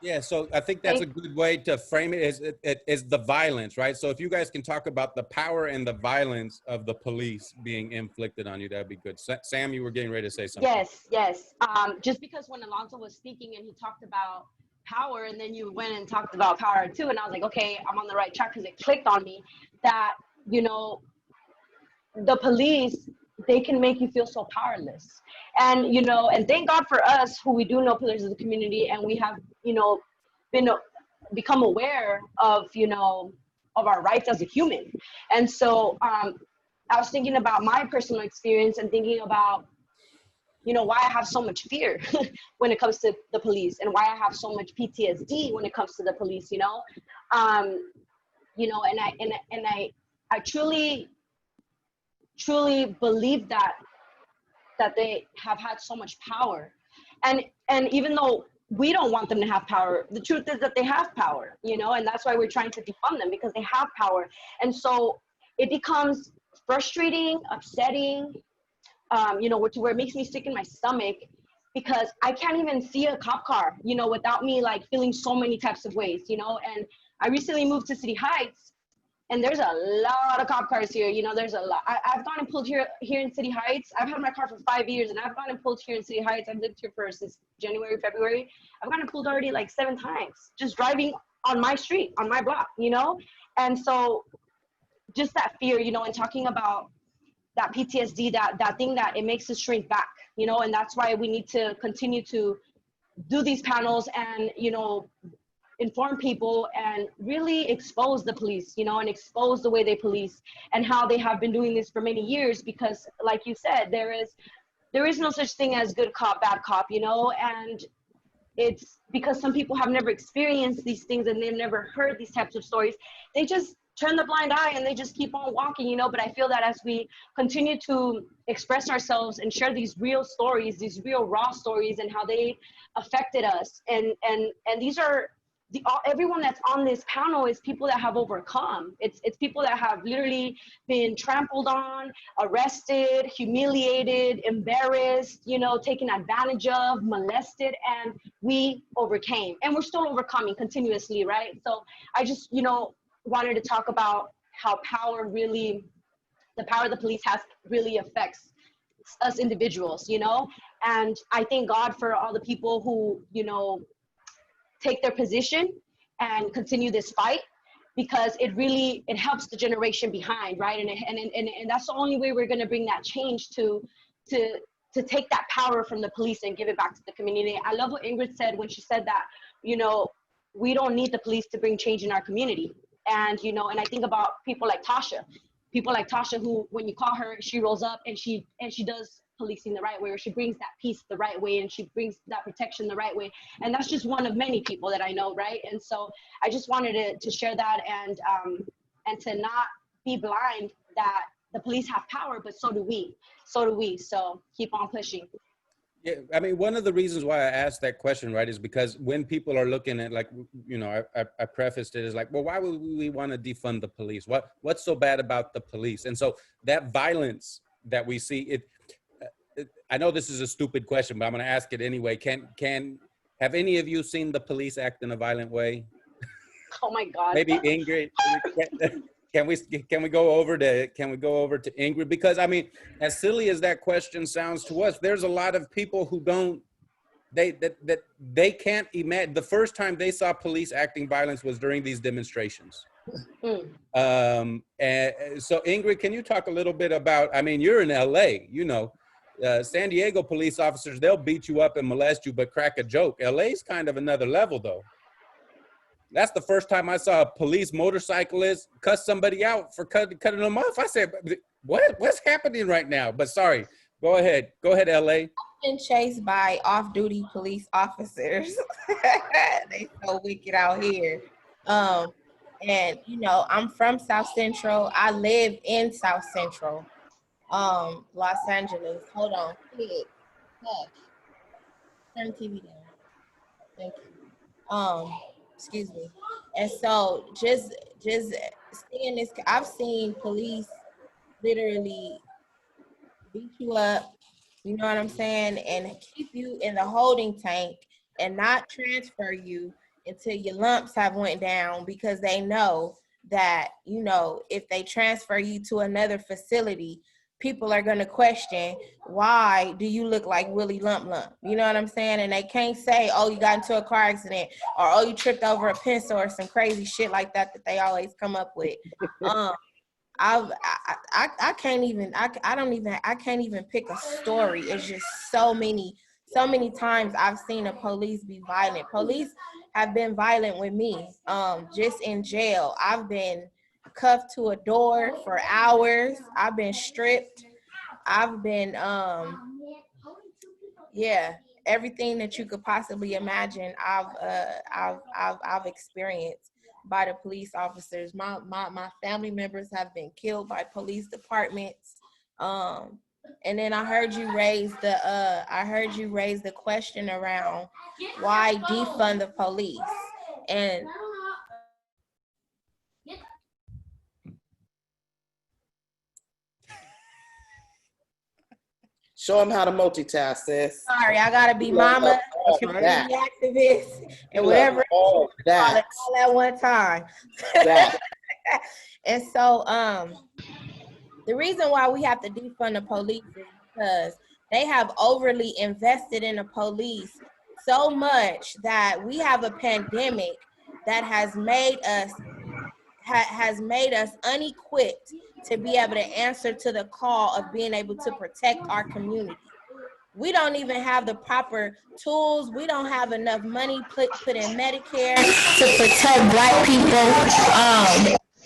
A: Yeah, so I think that's a good way to frame it is the violence, right? So if you guys can talk about the power and the violence of the police being inflicted on you, that'd be good. Sam, you were getting ready to say something.
D: Yes. Just because when Alonso was speaking and he talked about power, and then you went and talked about power too, and I was like, okay, I'm on the right track, because it clicked on me that, you know, the police, they can make you feel so powerless. And, you know, and thank God for us who we do know pillars of the community, and we have, you know, become aware of, you know, of our rights as a human. And so I was thinking about my personal experience and thinking about, you know, why I have so much fear when it comes to the police, and why I have so much PTSD when it comes to the police, you know? You know, and I truly believe that they have had so much power. And even though we don't want them to have power, the truth is that they have power, you know, and that's why we're trying to defund them, because they have power. And so it becomes frustrating, upsetting, you know, where it makes me sick in my stomach, because I can't even see a cop car, you know, without me like feeling so many types of ways, you know. And I recently moved to City Heights, and there's a lot of cop cars here, you know. There's a lot. I've gone and pulled here in City Heights. I've had my car for 5 years, and I've gone and pulled here in City Heights. I've lived here since January, February. I've gone and pulled already like 7 times, just driving on my street, on my block, you know. And so just that fear, you know, and talking about that PTSD, that thing that it makes us shrink back, you know. And that's why we need to continue to do these panels and, you know, inform people and really expose the police, you know, and expose the way they police and how they have been doing this for many years. Because like you said, there is no such thing as good cop, bad cop, you know. And it's because some people have never experienced these things and they've never heard these types of stories. They just turn the blind eye and they just keep on walking, you know. But I feel that as we continue to express ourselves and share these real stories, these real raw stories, and how they affected us, and these are everyone that's on this panel is people that have overcome. It's people that have literally been trampled on, arrested, humiliated, embarrassed, you know, taken advantage of, molested, and we overcame. And we're still overcoming continuously, right? So I just, you know, wanted to talk about how the power of the police really affects us individuals, you know? And I thank God for all the people who, you know, take their position and continue this fight, because it helps the generation behind, right? And that's the only way we're going to bring that change to take that power from the police and give it back to the community. I love what Ingrid said when she said that, you know, we don't need the police to bring change in our community. And, you know, and I think about people like Tasha who, when you call her, she rolls up and she does policing the right way, or she brings that peace the right way, and she brings that protection the right way. And that's just one of many people that I know, right? And so I just wanted to share that, and to not be blind that the police have power, but so do we. So keep on pushing.
A: Yeah, I mean, one of the reasons why I asked that question, right, is because when people are looking at, like, you know, I prefaced it as like, well, why would we want to defund the police? What's so bad about the police? And so that violence that we see, I know this is a stupid question, but I'm going to ask it anyway. Have any of you seen the police act in a violent way?
D: Oh my God.
A: Maybe Ingrid. Can we go over to Ingrid? Because I mean, as silly as that question sounds to us, there's a lot of people who they can't imagine. The first time they saw police acting violence was during these demonstrations. And so Ingrid, can you talk a little bit about, I mean, you're in LA, you know, San Diego police officers, they'll beat you up and molest you, but crack a joke. LA's kind of another level though. That's the first time I saw a police motorcyclist cuss somebody out for cutting them off. I said, what's happening right now? But sorry, go ahead, LA.
H: I've been chased by off-duty police officers. They so wicked out here. And you know, I'm from South Central. I live in South Central, Los Angeles. Hold on, please. Turn the TV down. Thank you. Excuse me. And so just seeing this, I've seen police literally beat you up, you know what I'm saying, and keep you in the holding tank and not transfer you until your lumps have went down, because they know that, you know, if they transfer you to another facility, people are going to question, why do you look like Willie Lump Lump? You know what I'm saying? And they can't say, oh, you got into a car accident, or oh, you tripped over a pencil, or some crazy shit like that they always come up with. I can't even pick a story. It's just so many times I've seen a police be violent. Police have been violent with me. Just in jail, I've been cuffed to a door for hours. I've been stripped. I've been everything that you could possibly imagine I've experienced by the police officers. My family members have been killed by police departments. And then I heard you raise the question around why defund the police. And
I: show them how to multitask, sis.
H: Sorry, I gotta be mama, community activist, and whatever
I: all that
H: all at one time. And so the reason why we have to defund the police is because they have overly invested in the police so much that we have a pandemic that has made us unequipped to be able to answer to the call of being able to protect our community. We don't even have the proper tools. We don't have enough money put in Medicare to protect Black people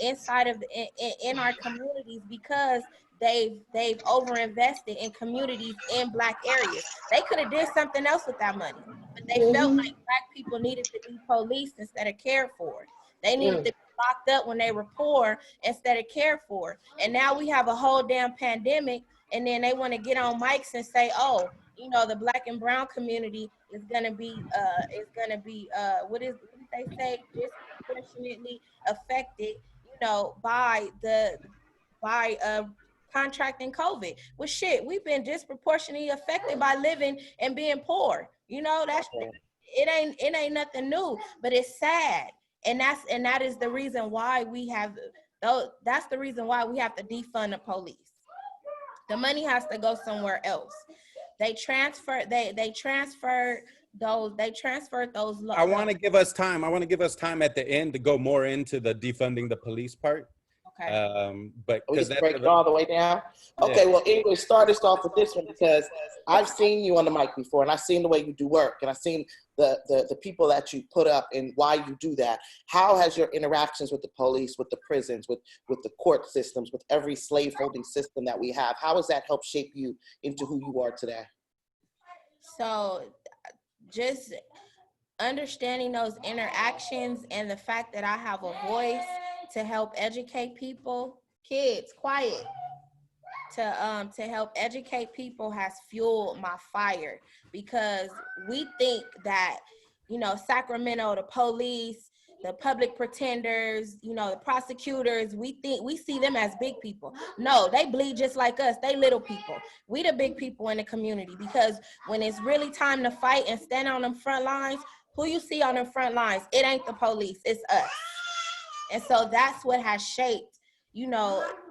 H: in our communities, because they've overinvested in communities in Black areas. They could have did something else with that money, but they felt like Black people needed to be policed instead of cared for. They needed to be locked up when they were poor instead of cared for. And now we have a whole damn pandemic, and then they want to get on mics and say, oh, you know, the Black and brown community is gonna be what is they say disproportionately affected, by contracting COVID. Well, shit, we've been disproportionately affected by living and being poor. It ain't nothing new, but it's sad, and that is the reason why we have. That's the reason why we have to defund the police. The money has to go somewhere else. They transferred those.
A: I want to give us time. I want to give us time at the end to go more into the defunding the police part.
H: Okay.
A: But
I: we
A: because
I: just break it all the way down. Okay, well, Ingrid, start us off with this one, because I've seen you on the mic before, and I've seen the way you do work, and I've seen the people that you put up and why you do that. How has your interactions with the police, with the prisons, with the court systems, with every slaveholding system that we have, how has that helped shape you into who you are today?
H: So just understanding those interactions and the fact that I have a voice to help educate people, kids, quiet, to help educate people has fueled my fire, because we think that, Sacramento, the police, the public pretenders, the prosecutors, we see them as big people. No, they bleed just like us. They little people. We the big people in the community, because when it's really time to fight and stand on them front lines, who you see on the front lines, it ain't the police, it's us. And so that's what has shaped,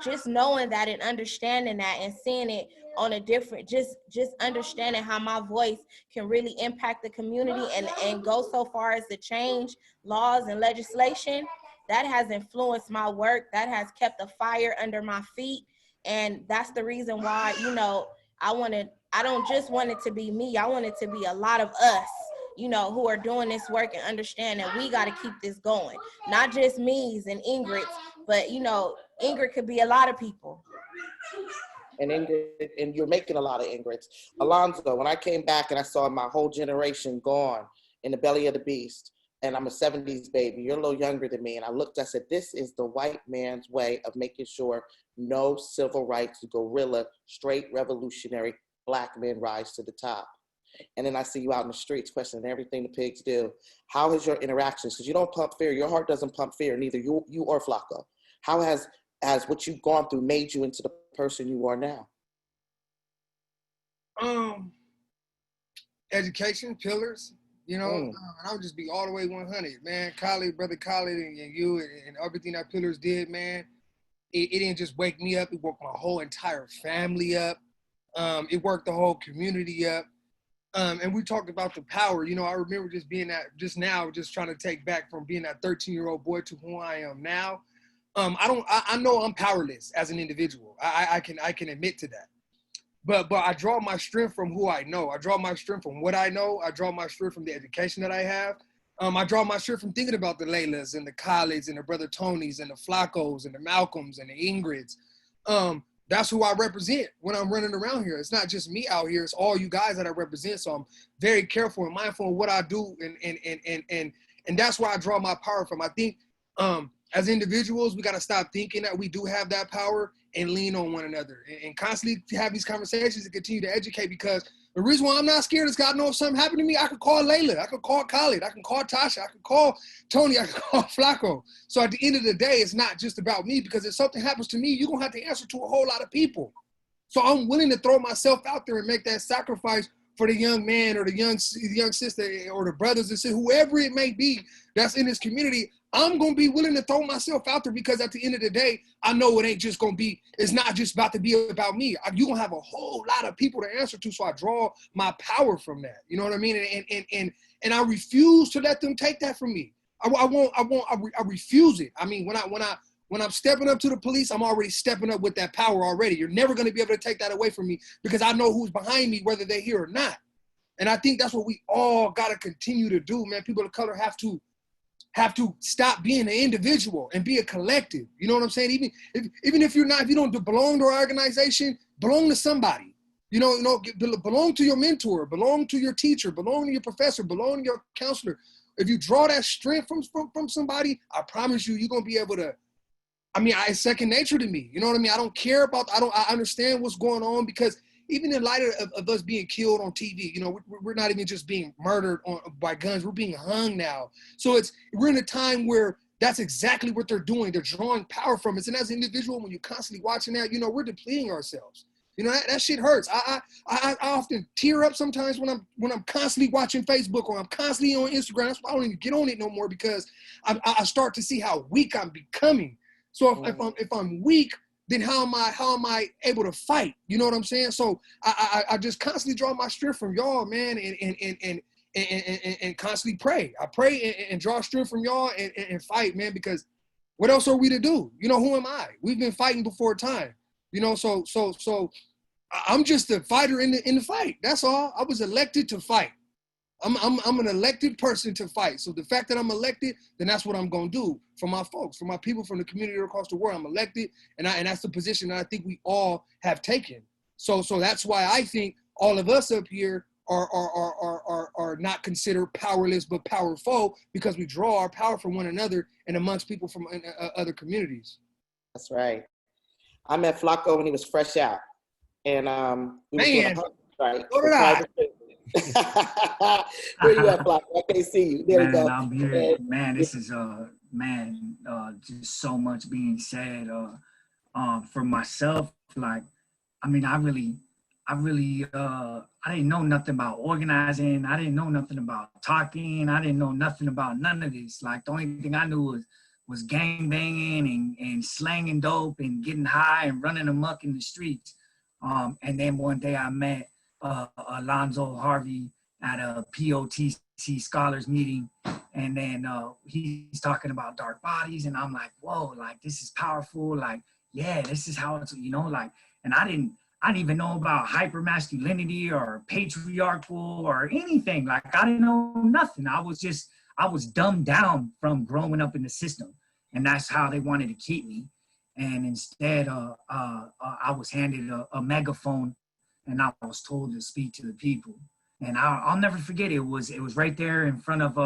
H: just knowing that and understanding that and seeing it on a different, just understanding how my voice can really impact the community and go so far as to change laws and legislation. That has influenced my work. That has kept a fire under my feet. And that's the reason why, I don't just want it to be me. I want it to be a lot of us, who are doing this work and understand that we got to keep this going. Not just me's and Ingrid's, but, Ingrid could be a lot of people.
I: And Ingrid, and you're making a lot of Ingrids. Alonzo, when I came back and I saw my whole generation gone in the belly of the beast, and I'm a 70s baby, you're a little younger than me, and I said, this is the white man's way of making sure no civil rights, guerrilla, straight revolutionary Black men rise to the top. And then I see you out in the streets questioning everything the pigs do. How has your interactions, because you don't pump fear, your heart doesn't pump fear, neither you or Flaco. How has what you've gone through made you into the person you are now?
E: Education, pillars, and I'll just be all the way 100, man. Khalid, brother Khalid, and you and everything that Pillars did, man, it didn't just wake me up, it woke my whole entire family up. It worked the whole community up. And we talked about the power. I remember just being just trying to take back from being that 13-year-old boy to who I am now. I know I'm powerless as an individual. I can admit to that. But I draw my strength from who I know. I draw my strength from what I know. I draw my strength from the education that I have. I draw my strength from thinking about the Lailas and the Khalids and the brother Tonys and the Flacos and the Malcolms and the Ingrids. That's who I represent when I'm running around here. It's not just me out here. It's all you guys that I represent. So I'm very careful and mindful of what I do. And that's where I draw my power from. I think as individuals, we got to stop thinking that we do have that power and lean on one another and constantly have these conversations and continue to educate, because the reason why I'm not scared is because I know if something happened to me, I could call Laila, I could call Khalid, I can call Tasha, I can call Tony, I can call Flaco. So at the end of the day, it's not just about me, because if something happens to me, you're going to have to answer to a whole lot of people. So I'm willing to throw myself out there and make that sacrifice for the young man or the young sister or the brothers and sisters, whoever it may be that's in this community. I'm going to be willing to throw myself out there, because at the end of the day, I know it ain't just going to be, it's not just about to be about me. You're going to have a whole lot of people to answer to. So I draw my power from that. You know what I mean? And I refuse to let them take that from me. I refuse it. I mean, when I'm stepping up to the police, I'm already stepping up with that power already. You're never going to be able to take that away from me, because I know who's behind me, whether they're here or not. And I think that's what we all got to continue to do, man. People of color have to stop being an individual and be a collective. You know what I'm saying? Even if you don't belong to our organization, belong to somebody. Belong to your mentor, belong to your teacher, belong to your professor, belong to your counselor. If you draw that strength from somebody, I promise you, you're gonna be able to. I mean, it's second nature to me. You know what I mean? I don't care about. I understand what's going on, because even in light of us being killed on TV, you know, we're not even just being murdered by guns, we're being hung now. So we're in a time where that's exactly what they're doing. They're drawing power from us. And as an individual, when you're constantly watching that, you know, we're depleting ourselves. You know, that shit hurts. I often tear up sometimes when I'm constantly watching Facebook or I'm constantly on Instagram. That's why I don't even get on it no more, because I start to see how weak I'm becoming. So if I'm weak, then how am I able to fight? You know what I'm saying? So I just constantly draw my strength from y'all, man, and constantly pray. I pray and draw strength from y'all and fight, man, because what else are we to do? You know, who am I? We've been fighting before time. You know, so I'm just a fighter in the fight. That's all. I was elected to fight. I'm an elected person to fight. So the fact that I'm elected, then that's what I'm gonna do for my folks, for my people from the community across the world. I'm elected, and that's the position that I think we all have taken. So that's why I think all of us up here are not considered powerless but powerful, because we draw our power from one another and amongst people from other communities.
I: That's right. I met Flaco when he was fresh out, and we
E: man,
I: right.
E: So did I.
I: Where you at, Flaco? I can't see you. There
J: man,
I: we go.
J: I'm here. Man, this is just so much being said. For myself, like, I mean, I didn't know nothing about organizing. I didn't know nothing about talking. I didn't know nothing about none of this. Like, the only thing I knew was gang banging and slanging dope and getting high and running amok in the streets. And then one day I met Alonzo Harvey at a POTC scholars meeting, and then he's talking about dark bodies, and I'm like, whoa, like, this is powerful. Like, yeah, this is how it's, you know, like, and I didn't even know about hypermasculinity or patriarchal or anything. Like, I didn't know nothing. I was dumbed down from growing up in the system, and that's how they wanted to keep me. And instead, I was handed a megaphone, and I was told to speak to the people. And I'll never forget it. It was right there in front of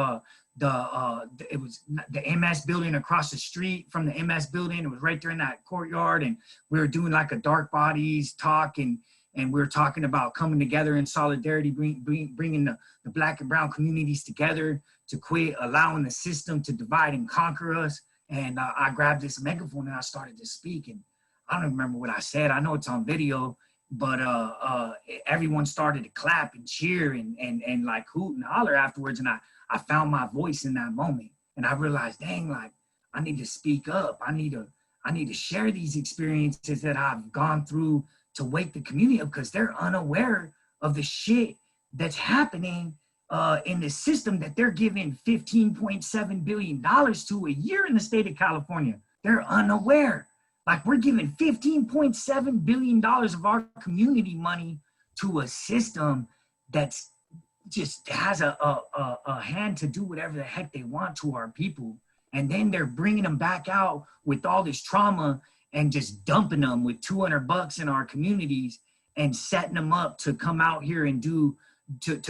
J: it was the MS building across the street from the MS building. It was right there in that courtyard, and we were doing like a dark bodies talk, and we were talking about coming together in solidarity, bringing the Black and brown communities together to quit allowing the system to divide and conquer us. And I grabbed this megaphone and I started to speak, and I don't remember what I said. I know it's on video, but everyone started to clap and cheer and like hoot and holler afterwards. And I found my voice in that moment, and I realized, dang, like, I need to speak up. I need to share these experiences that I've gone through to wake the community up, because they're unaware of the shit that's happening in the system that they're giving $15.7 billion to a year in the state of California. They're unaware. Like, we're giving $15.7 billion of our community money to a system that's just has a hand to do whatever the heck they want to our people. And then they're bringing them back out with all this trauma and just dumping them with $200 in our communities and setting them up to come out here and to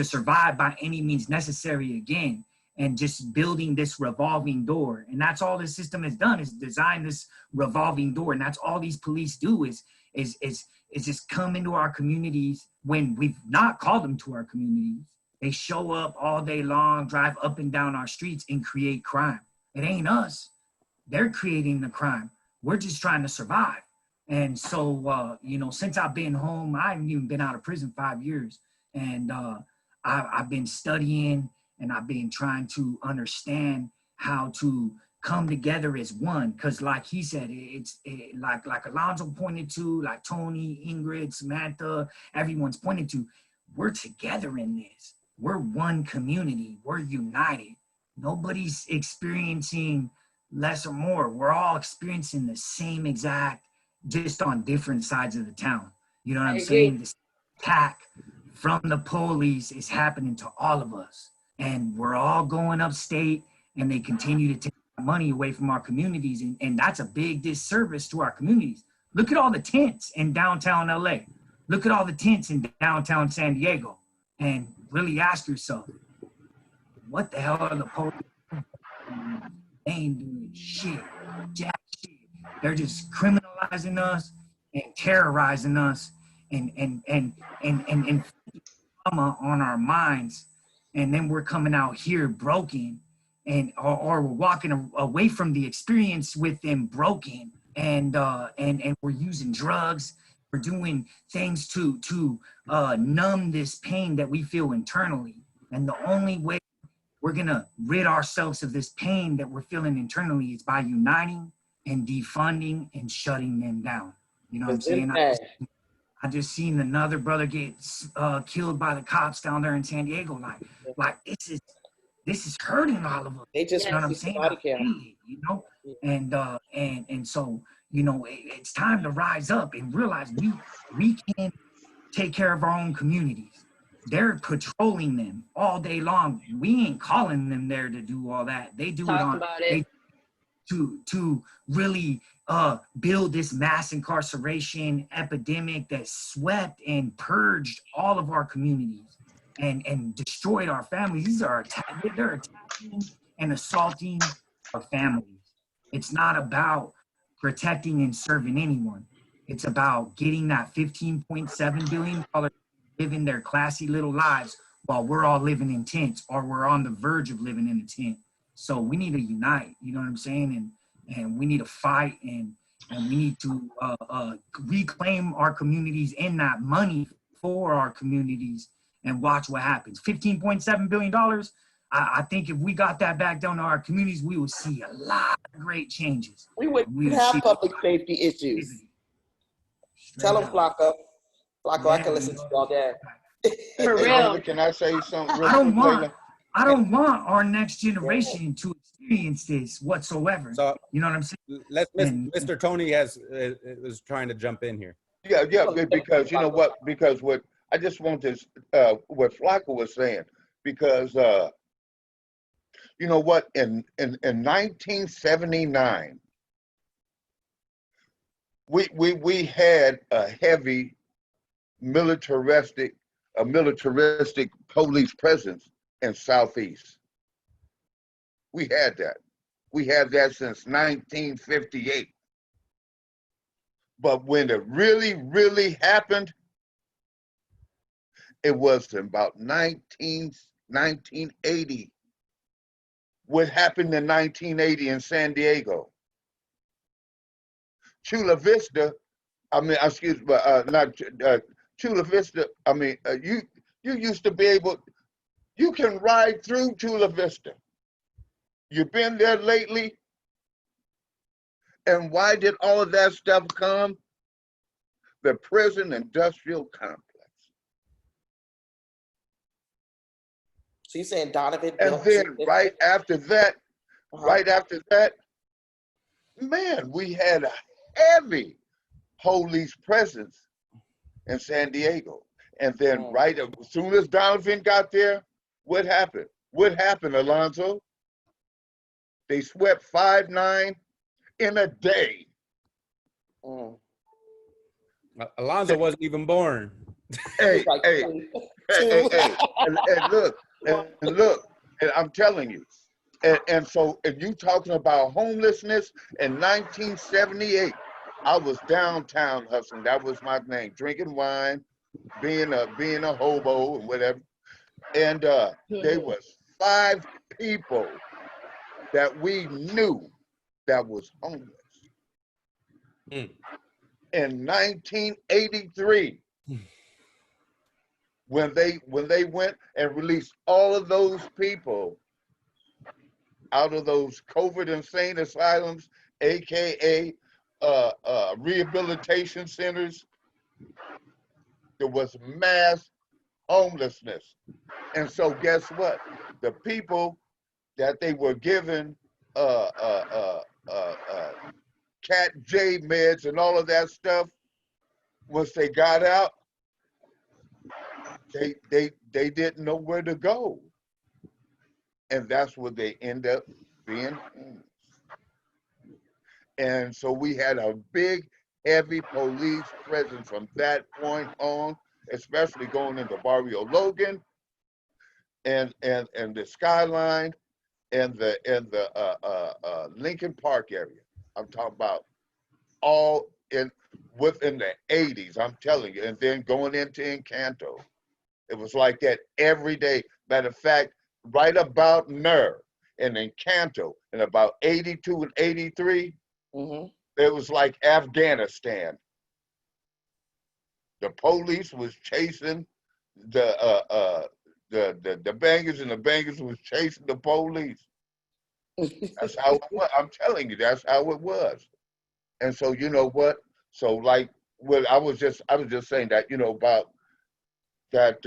J: survive by any means necessary again, and just building this revolving door. And that's all the system has done, is design this revolving door. And that's all these police do is just come into our communities when we've not called them to our communities. They show up all day long, drive up and down our streets and create crime. It ain't us. They're creating the crime. We're just trying to survive. And so, you know, since I've been home, I haven't even been out of prison 5 years. And I've been studying, and I've been trying to understand how to come together as one. Because like he said, like Alonzo pointed to, like Tony, Ingrid, Samantha, everyone's pointed to, we're together in this. We're one community. We're united. Nobody's experiencing less or more. We're all experiencing the same exact, just on different sides of the town. You know what I'm saying? This attack from the police is happening to all of us. And we're all going upstate, and they continue to take money away from our communities. And that's a big disservice to our communities. Look at all the tents in downtown LA. Look at all the tents in downtown San Diego. And really ask yourself, what the hell are the police doing? They ain't doing shit, jack shit. They're just criminalizing us and terrorizing us and trauma on our minds, and then we're coming out here broken, and or we're walking away from the experience with them broken, and we're using drugs, we're doing things to numb this pain that we feel internally. And the only way we're gonna rid ourselves of this pain that we're feeling internally is by uniting and defunding and shutting them down. You know what I'm saying? I just seen another brother get killed by the cops down there in San Diego. Like this is hurting all of us.
I: They just,
J: you know what I'm saying? You know, and so, you know, it's time to rise up and realize we can take care of our own communities. They're patrolling them all day long. We ain't calling them there to do all that. They do to really build this mass incarceration epidemic that swept and purged all of our communities and destroyed our families. They're attacking and assaulting our families. It's not about protecting and serving anyone. It's about getting that $15.7 billion living their classy little lives while we're all living in tents, or we're on the verge of living in a tent. So we need to unite, you know what I'm saying? And we need to fight, and we need to reclaim our communities and that money for our communities, and watch what happens. $15.7 billion. I think if we got that back down to our communities, we would see a lot of great changes.
I: We wouldn't have public safety issues. Tell them, Flaco. Flaco, I can listen to you all day.
D: For real.
G: Can I say something real
J: quick? I don't want our next generation to experience this whatsoever. So, you know what I'm saying?
A: Mr. Tony is trying to jump in here.
G: Yeah, because you know what? Because what I just want to, what Flaco was saying, because you know what? In 1979, we had a heavy militaristic police presence in Southeast. We had that. We had that since 1958. But when it really, really happened, it was in about 1980. What happened in 1980 in San Diego? Chula Vista, Chula Vista, you used to be able, you can ride through Chula Vista. You've been there lately? And why did all of that stuff come? The prison industrial complex.
I: So you're saying Donovan?
G: And then right after that, man, we had a heavy police presence in San Diego. And then right as soon as Donovan got there, what happened? What happened, Alonzo? They swept 5-9 in a day.
A: Alonzo wasn't even born.
G: Hey, and look, and I'm telling you, and so if you talking about homelessness in 1978, I was downtown hustling. That was my thing, drinking wine, being a hobo and whatever. And there was 5 people that we knew that was homeless. In 1983, when they went and released all of those people out of those COVID insane asylums, aka rehabilitation centers, there was mass homelessness. And so guess what? The people that they were given Cat J meds and all of that stuff, once they got out, they didn't know where to go. And that's where they end up being homeless. And so we had a big, heavy police presence from that point on, especially going into Barrio Logan and the Skyline and the Lincoln Park area. I'm talking about all within the 80s, I'm telling you, and then going into Encanto. It was like that every day. Matter of fact, right about NER and Encanto in about 82 and 83, it was like Afghanistan. The police was chasing the bangers, and the bangers was chasing the police. That's how it was. I'm telling you, that's how it was. And so, you know what? So like, well, I was just saying that, you know, about that.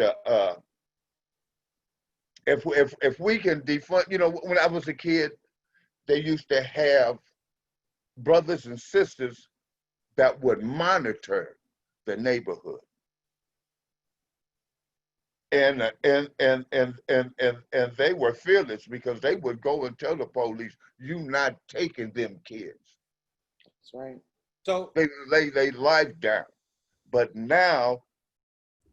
G: If we can defund, you know, when I was a kid, they used to have brothers and sisters that would monitor the neighborhood. And they were fearless because they would go and tell the police, "You not taking them kids."
I: That's right.
G: So they lay their life down. But now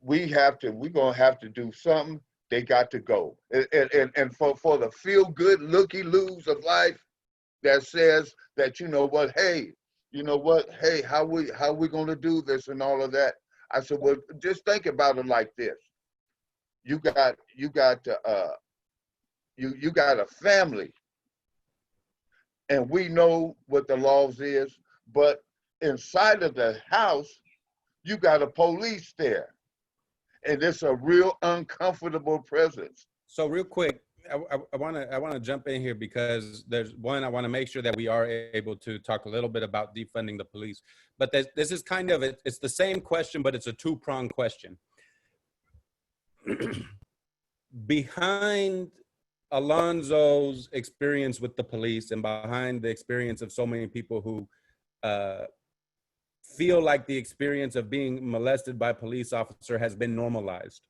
G: we're gonna have to do something. They got to go. And for the feel good looky loos of life that says that, you know what, hey, you know what, hey, how we gonna do this and all of that. I said, well, just think about it like this. You got a family, and we know what the laws is, but inside of the house, you got a police there, and it's a real uncomfortable presence.
A: So real quick, I want to jump in here because there's one, I want to make sure that we are able to talk a little bit about defunding the police, but this is kind of, it's the same question, but it's a two-pronged question. Behind Alonzo's experience with the police and behind the experience of so many people who feel like the experience of being molested by a police officer has been normalized,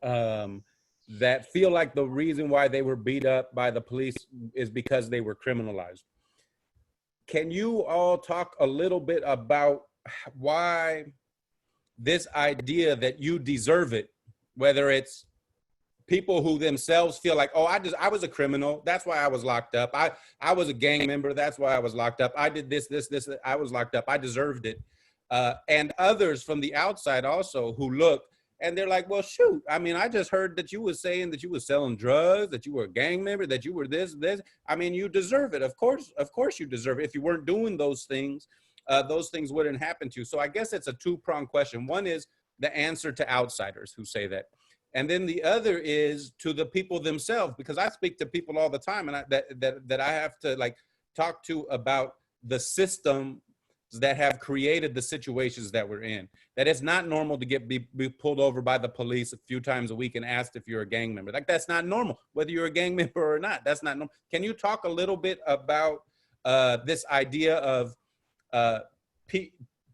A: that feel like the reason why they were beat up by the police is because they were criminalized. Can you all talk a little bit about why this idea that you deserve it, whether it's people who themselves feel like, oh, I was a criminal, that's why I was locked up. I was a gang member, that's why I was locked up. I did this, I was locked up, I deserved it. And others from the outside also who look and they're like, well, shoot, I mean, I just heard that you were saying that you were selling drugs, that you were a gang member, that you were this. I mean, you deserve it. Of course you deserve it. If you weren't doing those things wouldn't happen to you. So I guess it's a two-pronged question. One is the answer to outsiders who say that. And then the other is to the people themselves, because I speak to people all the time and that I have to like talk to about the system that have created the situations that we're in. That it's not normal to be pulled over by the police a few times a week and asked if you're a gang member. Like, that's not normal, whether you're a gang member or not. That's not normal. Can you talk a little bit about this idea of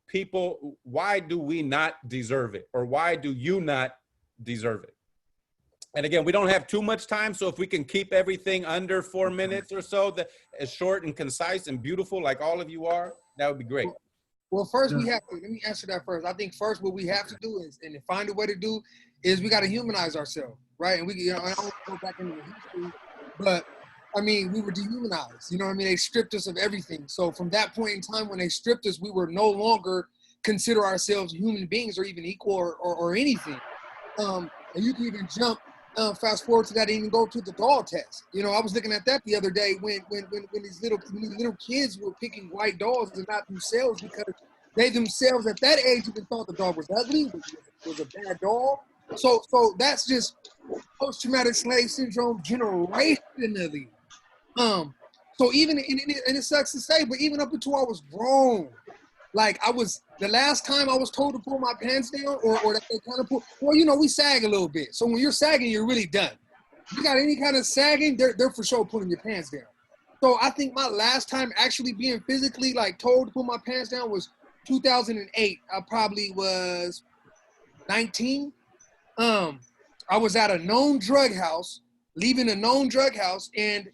A: people, why do we not deserve it? Or why do you not deserve it? And again, we don't have too much time, so if we can keep everything under 4 minutes or so, that is short and concise and beautiful like all of you are, that would be great.
E: Well, first we have to, let me answer that first. I think first what we have to do is, and to find a way to do, is we got to humanize ourselves, right? And we, you know, I don't want to go back into the history, but I mean, we were dehumanized, you know what I mean? They stripped us of everything. So from that point in time when they stripped us, we were no longer consider ourselves human beings or even equal or anything. And you can even jump, fast forward to that, and even go to the dog test. You know, I was looking at that the other day when these little kids were picking white dogs and not themselves because they themselves at that age even thought the dog was ugly, was a bad dog. So that's just post-traumatic slave syndrome generationally. So even, and it sucks to say, but even up until I was grown, like the last time I was told to pull my pants down or that they kind of pull, well, you know, we sag a little bit. So when you're sagging, you're really done. If you got any kind of sagging, they're for sure pulling your pants down. So I think my last time actually being physically like told to pull my pants down was 2008. I probably was 19. I was at a known drug house, leaving a known drug house, and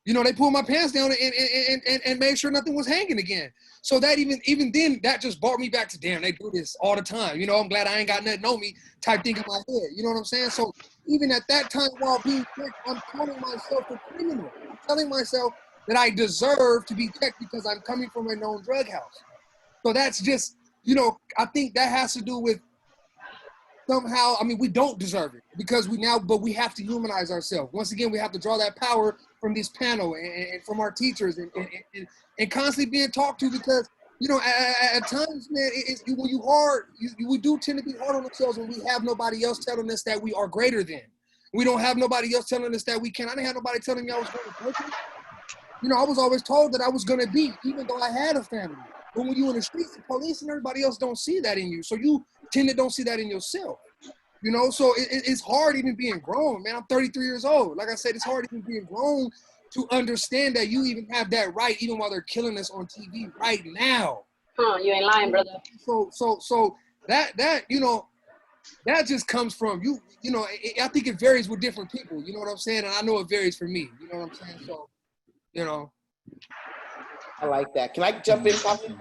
E: you know, they pulled my pants down and made sure nothing was hanging again. So that even then, that just brought me back to, damn, they do this all the time. You know, I'm glad I ain't got nothing on me type thing in my head. You know what I'm saying? So even at that time while being quick, I'm calling myself a criminal. I'm telling myself that I deserve to be checked because I'm coming from a known drug house. So that's just, you know, I think that has to do with somehow, I mean, we don't deserve it because but we have to humanize ourselves. Once again, we have to draw that power from this panel and from our teachers and constantly being talked to because, you know, at times, man, we do tend to be hard on ourselves when we have nobody else telling us that we are greater than. We don't have nobody else telling us that we can. I didn't have nobody telling me I was going to prison. You know, I was always told that I was going to be, even though I had a family. But when you're in the streets, the police and everybody else don't see that in you. So you tend to don't see that in yourself. You know, so it's hard even being grown, man. I'm 33 years old. Like I said, it's hard even being grown to understand that you even have that right, even while they're killing us on TV right now.
D: Huh, you ain't lying, brother.
E: So that, you know, that just comes from you know, I think it varies with different people. You know what I'm saying? And I know it varies for me. You know what I'm saying? So, you know.
I: I like that. Can I jump in, Khalid?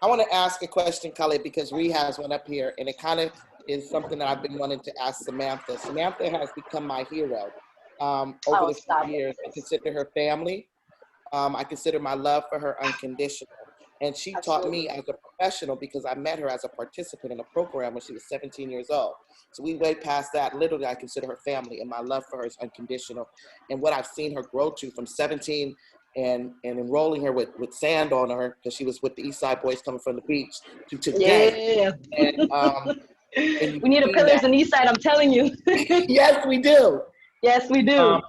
I: I want to ask a question, Khalid, because Ree has one up here, and it kind of is something that I've been wanting to ask Samantha. Samantha has become my hero over the few years. I consider her family. I consider my love for her unconditional. And she taught me as a professional because I met her as a participant in a program when she was 17 years old. So we way past that. Literally, I consider her family, and my love for her is unconditional. And what I've seen her grow to from 17 and enrolling her with sand on her because she was with the East Side Boys coming from the beach to today.
D: Yeah.
I: And
D: we need a Pillars in East Side, I'm telling you.
I: Yes, we do.
D: Yes, we do.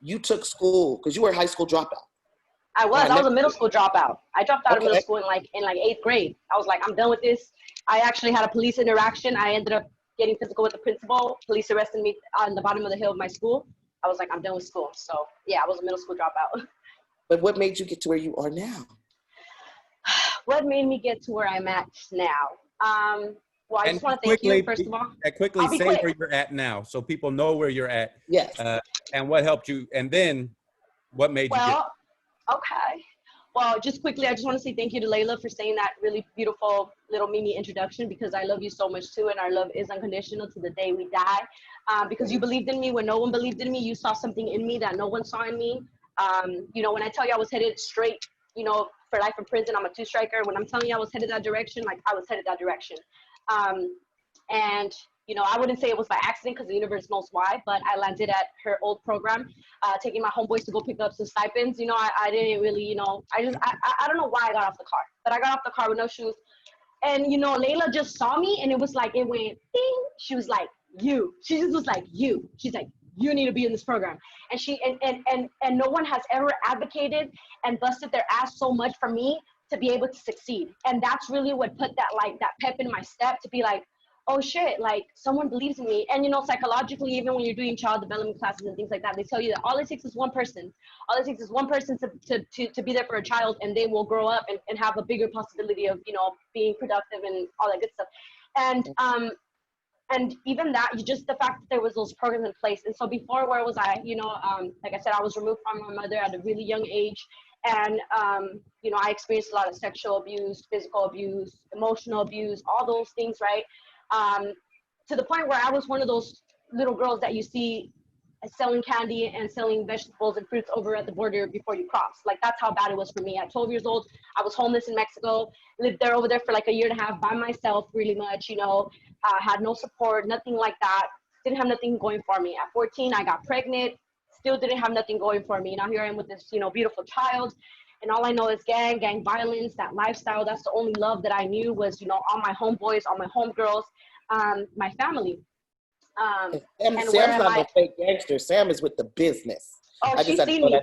I: You took school because you were a high school dropout.
D: I was a middle school dropout. I dropped out of middle school in like 8th grade. I was like, I'm done with this. I actually had a police interaction. I ended up getting physical with the principal. Police arrested me on the bottom of the hill of my school. I was like, I'm done with school. So yeah, I was a middle school dropout.
I: But what made you get to where you are now?
D: What made me get to where I'm at now? Well, I just want to thank you, first of all.
A: Quickly say where you're at now so people know where you're at.
I: Yes.
A: And what helped you, and then what made you get.
D: Okay. Well, just quickly, I just want to say thank you to Laila for saying that really beautiful little mini introduction because I love you so much too, and our love is unconditional to the day we die. Because you believed in me when no one believed in me. You saw something in me that no one saw in me. You know, when I tell you I was headed straight, you know, for life in prison, I'm a 2-striker. When I'm telling you I was headed that direction, like I was headed that direction. And you know, I wouldn't say it was by accident because the universe knows why, but I landed at her old program, taking my homeboys to go pick up some stipends. You know, I didn't really, you know, I don't know why I got off the car, but I got off the car with no shoes. And, you know, Laila just saw me and it was like, it went ding. She was like, you. She just was like, you. She's like, you need to be in this program. And and no one has ever advocated and busted their ass so much for me to be able to succeed. And that's really what put that, like, that pep in my step to be like, oh shit, like someone believes in me. And you know, psychologically, even when you're doing child development classes and things like that, they tell you that all it takes is one person. All it takes is one person to be there for a child, and they will grow up and have a bigger possibility of, you know, being productive and all that good stuff. And even that, just the fact that there was those programs in place. And so before, where was I? You know, like I said, I was removed from my mother at a really young age. And, you know, I experienced a lot of sexual abuse, physical abuse, emotional abuse, all those things, right? To the point where I was one of those little girls that you see selling candy and selling vegetables and fruits over at the border before you cross. Like, that's how bad it was for me. At 12 years old, I was homeless in Mexico, lived there over there for like a year and a half by myself, really much, you know, had no support, nothing like that. Didn't have nothing going for me. At 14, I got pregnant, still didn't have nothing going for me. Now here I am with this, you know, beautiful child. And all I know is gang violence, that lifestyle. That's the only love that I knew was, you know, all my homeboys, all my homegirls, my family.
I: Sam's not a fake gangster. Sam is with the business.
D: Oh, she's seen me.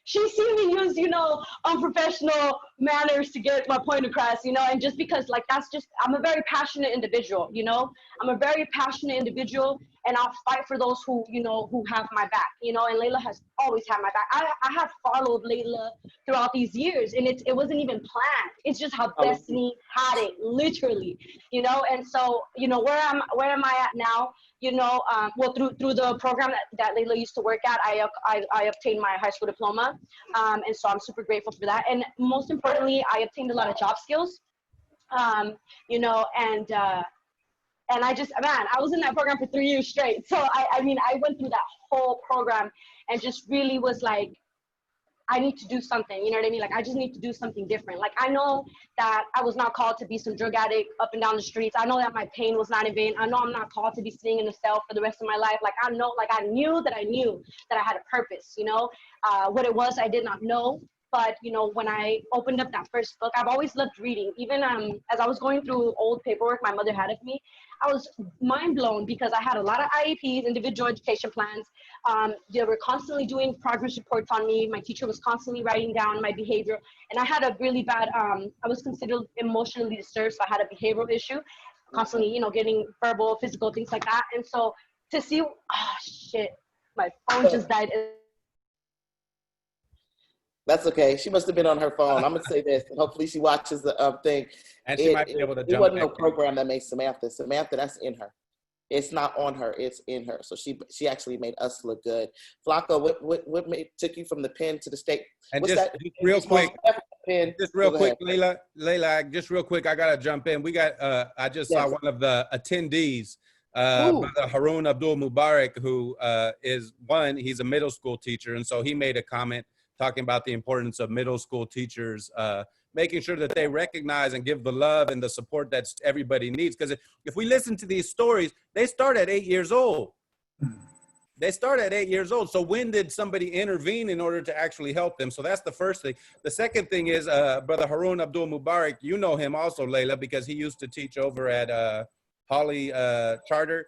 D: She's seen me use, you know, unprofessional manners to get my point across, you know, and just because, like, that's just, I'm a very passionate individual, you know. I'm a very passionate individual, and I'll fight for those who, you know, who have my back, you know, and Laila has always had my back. I have followed Laila throughout these years, and it wasn't even planned. It's just how destiny had it, literally, you know. And so, you know, where am I at now? You know, well, through the program that Laila used to work at, I obtained my high school diploma, and so I'm super grateful for that. And most importantly, I obtained a lot of job skills, you know, and I just, man, I was in that program for 3 years straight. So I mean, I went through that whole program, and just really was like, I need to do something, you know what I mean? Like, I just need to do something different. Like, I know that I was not called to be some drug addict up and down the streets. I know that my pain was not in vain. I know I'm not called to be sitting in a cell for the rest of my life. Like, I know, like, I knew that I had a purpose, you know? What it was, I did not know. But, you know, when I opened up that first book, I've always loved reading. Even as I was going through old paperwork my mother had of me, I was mind blown because I had a lot of IEPs, individual education plans. They were constantly doing progress reports on me. My teacher was constantly writing down my behavior. And I had a really bad, I was considered emotionally disturbed, so I had a behavioral issue, constantly, you know, getting verbal, physical, things like that. And so to see, oh shit, my phone just died.
I: That's okay. She must have been on her phone. I'm gonna say this, and hopefully she watches the thing.
A: And she might be able to jump.
I: It wasn't no program that made Samantha. Samantha, that's in her. It's not on her. It's in her. So she actually made us look good. Flaco, what took you from the pen to the state?
A: And
I: What's
A: just
I: that?
A: real quick, just real
I: Go
A: quick,
I: ahead.
A: Layla, just real quick, I gotta jump in. We got I just saw one of the attendees, Brother Haroon Abdul Mubarak, who he's a middle school teacher, and so he made a comment talking about the importance of middle school teachers, making sure that they recognize and give the love and the support that everybody needs. Because if we listen to these stories, they start at 8 years old. They start at 8 years old. So when did somebody intervene in order to actually help them? So that's the first thing. The second thing is Brother Haroon Abdul Mubarak, you know him also, Layla, because he used to teach over at Holly Charter.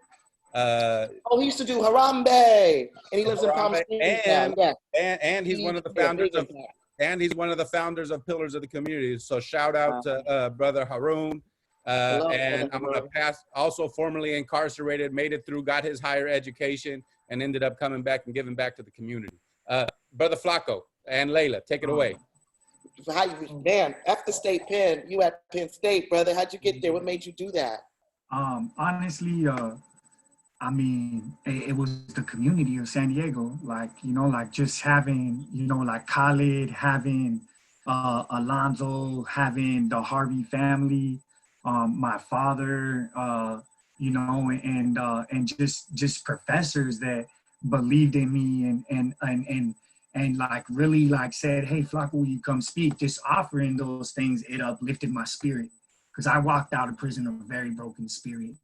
I: He used to do Harambe, and he lives in Palm Springs now.
A: And he's one of the founders of Pillars of the Community. So shout out to Brother Haroon. And I'm gonna pass, also formerly incarcerated, made it through, got his higher education, and ended up coming back and giving back to the community. Brother Flaco and Layla, take it away.
I: Damn, after state pen, you at Penn State, brother. How'd you get there? What made you do that?
J: Honestly, I mean, it was the community of San Diego, like, you know, like just having, you know, like Khalid, having Alonzo, having the Harvey family, my father, you know, and just professors that believed in me and like really like said, hey, Flaco, will you come speak? Just offering those things, it uplifted my spirit, because I walked out of prison with a very broken spirit.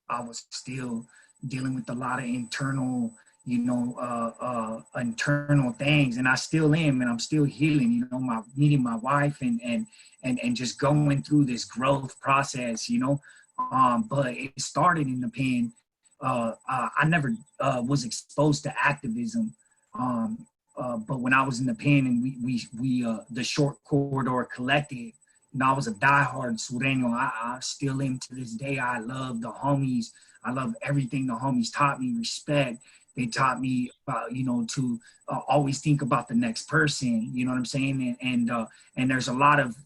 J: I was still dealing with a lot of internal, you know, internal things, and I still am, and I'm still healing, you know, meeting my wife and just going through this growth process, you know. But it started in the pen. I never was exposed to activism. But when I was in the pen and we the Short Corridor Collective, you know, I was a diehard Sureño. I still am to this day. I love the homies. I love everything the homies taught me, respect. They taught me, you know, to always think about the next person. You know what I'm saying? And there's a lot of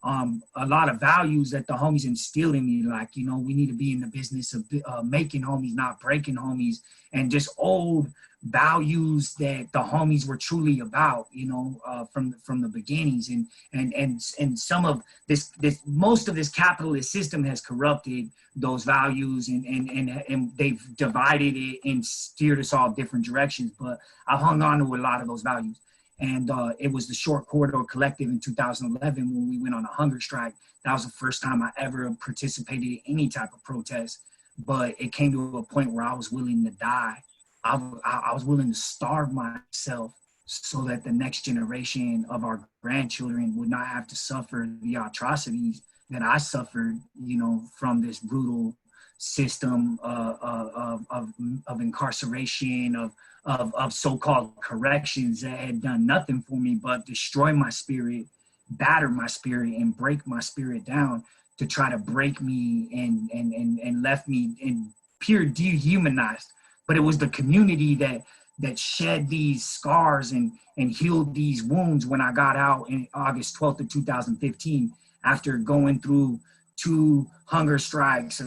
J: values that the homies instilled in me. Like, you know, we need to be in the business of making homies, not breaking homies, and just old values that the homies were truly about, you know, from the beginnings. And some of this most of this capitalist system has corrupted those values, and they've divided it and steered us all different directions. But I hung on to a lot of those values. And it was the Short Corridor Collective in 2011 when we went on a hunger strike. That was the first time I ever participated in any type of protest. But it came to a point where I was willing to die. I was willing to starve myself so that the next generation of our grandchildren would not have to suffer the atrocities that I suffered, you know, from this brutal system of incarceration, of so-called corrections that had done nothing for me but destroy my spirit, batter my spirit, and break my spirit down to try to break me and left me in pure dehumanized. But it was the community that shed these scars and healed these wounds when I got out in August 12th of 2015, after going through 2 hunger strikes,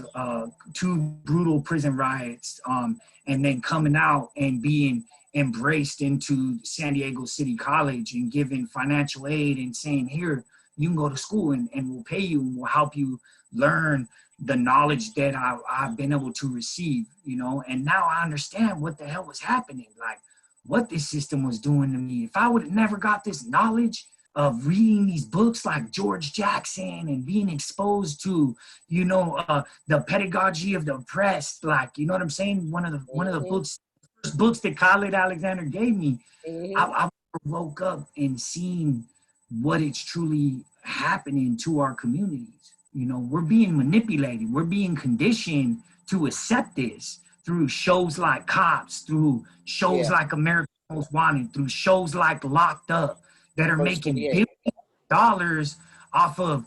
J: 2 brutal prison riots, and then coming out and being embraced into San Diego City College and given financial aid and saying, here, you can go to school and we'll pay you and we'll help you learn the knowledge that I've been able to receive, you know. And now I understand what the hell was happening, like what this system was doing to me. If I would have never got this knowledge of reading these books like George Jackson and being exposed to, you know, the pedagogy of the oppressed, like, you know what I'm saying? One of the books, first books that Khalid Alexander gave me, I woke up and seen what is truly happening to our communities. You know, we're being manipulated. We're being conditioned to accept this through shows like Cops, through shows like America's Most Wanted, through shows like Locked Up that are making billions of dollars off of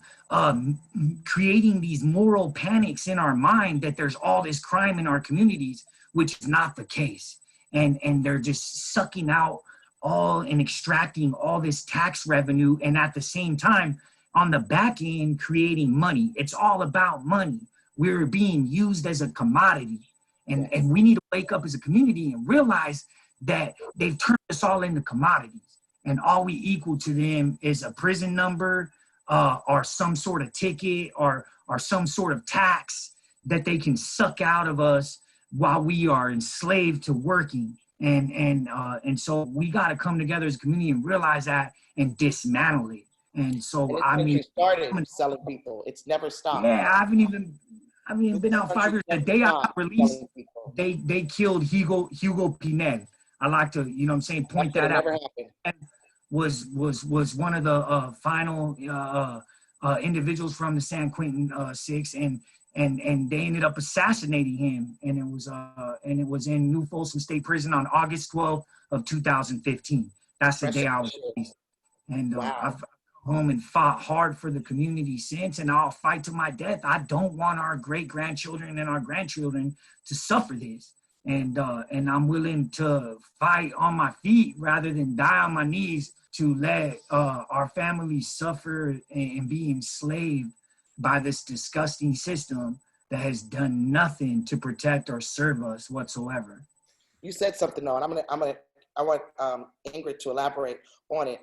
J: creating these moral panics in our mind that there's all this crime in our communities, which is not the case. And they're just sucking out all and extracting all this tax revenue, and at the same time on the back end creating money. It's all about money. We're being used as a commodity, and we need to wake up as a community and realize that they've turned us all into commodities, and all we equal to them is a prison number or some sort of ticket or some sort of tax that they can suck out of us while we are enslaved to working. And so we got to come together as a community and realize that and dismantle it. And so I mean,
I: started selling people. It's never stopped.
J: Yeah, I haven't been out 5 years. The day I got released, they killed Hugo Pinel. I like to, you know what I'm saying, point that out. Was one of the final individuals from the San Quentin Six, and they ended up assassinating him, and it was in New Folsom State Prison on August 12th of 2015. That's the day I was released. And I've come home and fought hard for the community since, and I'll fight to my death. I don't want our great-grandchildren and our grandchildren to suffer this. And I'm willing to fight on my feet rather than die on my knees to let our families suffer and be enslaved by this disgusting system that has done nothing to protect or serve us whatsoever.
I: You said something though, and I want Ingrid to elaborate on it.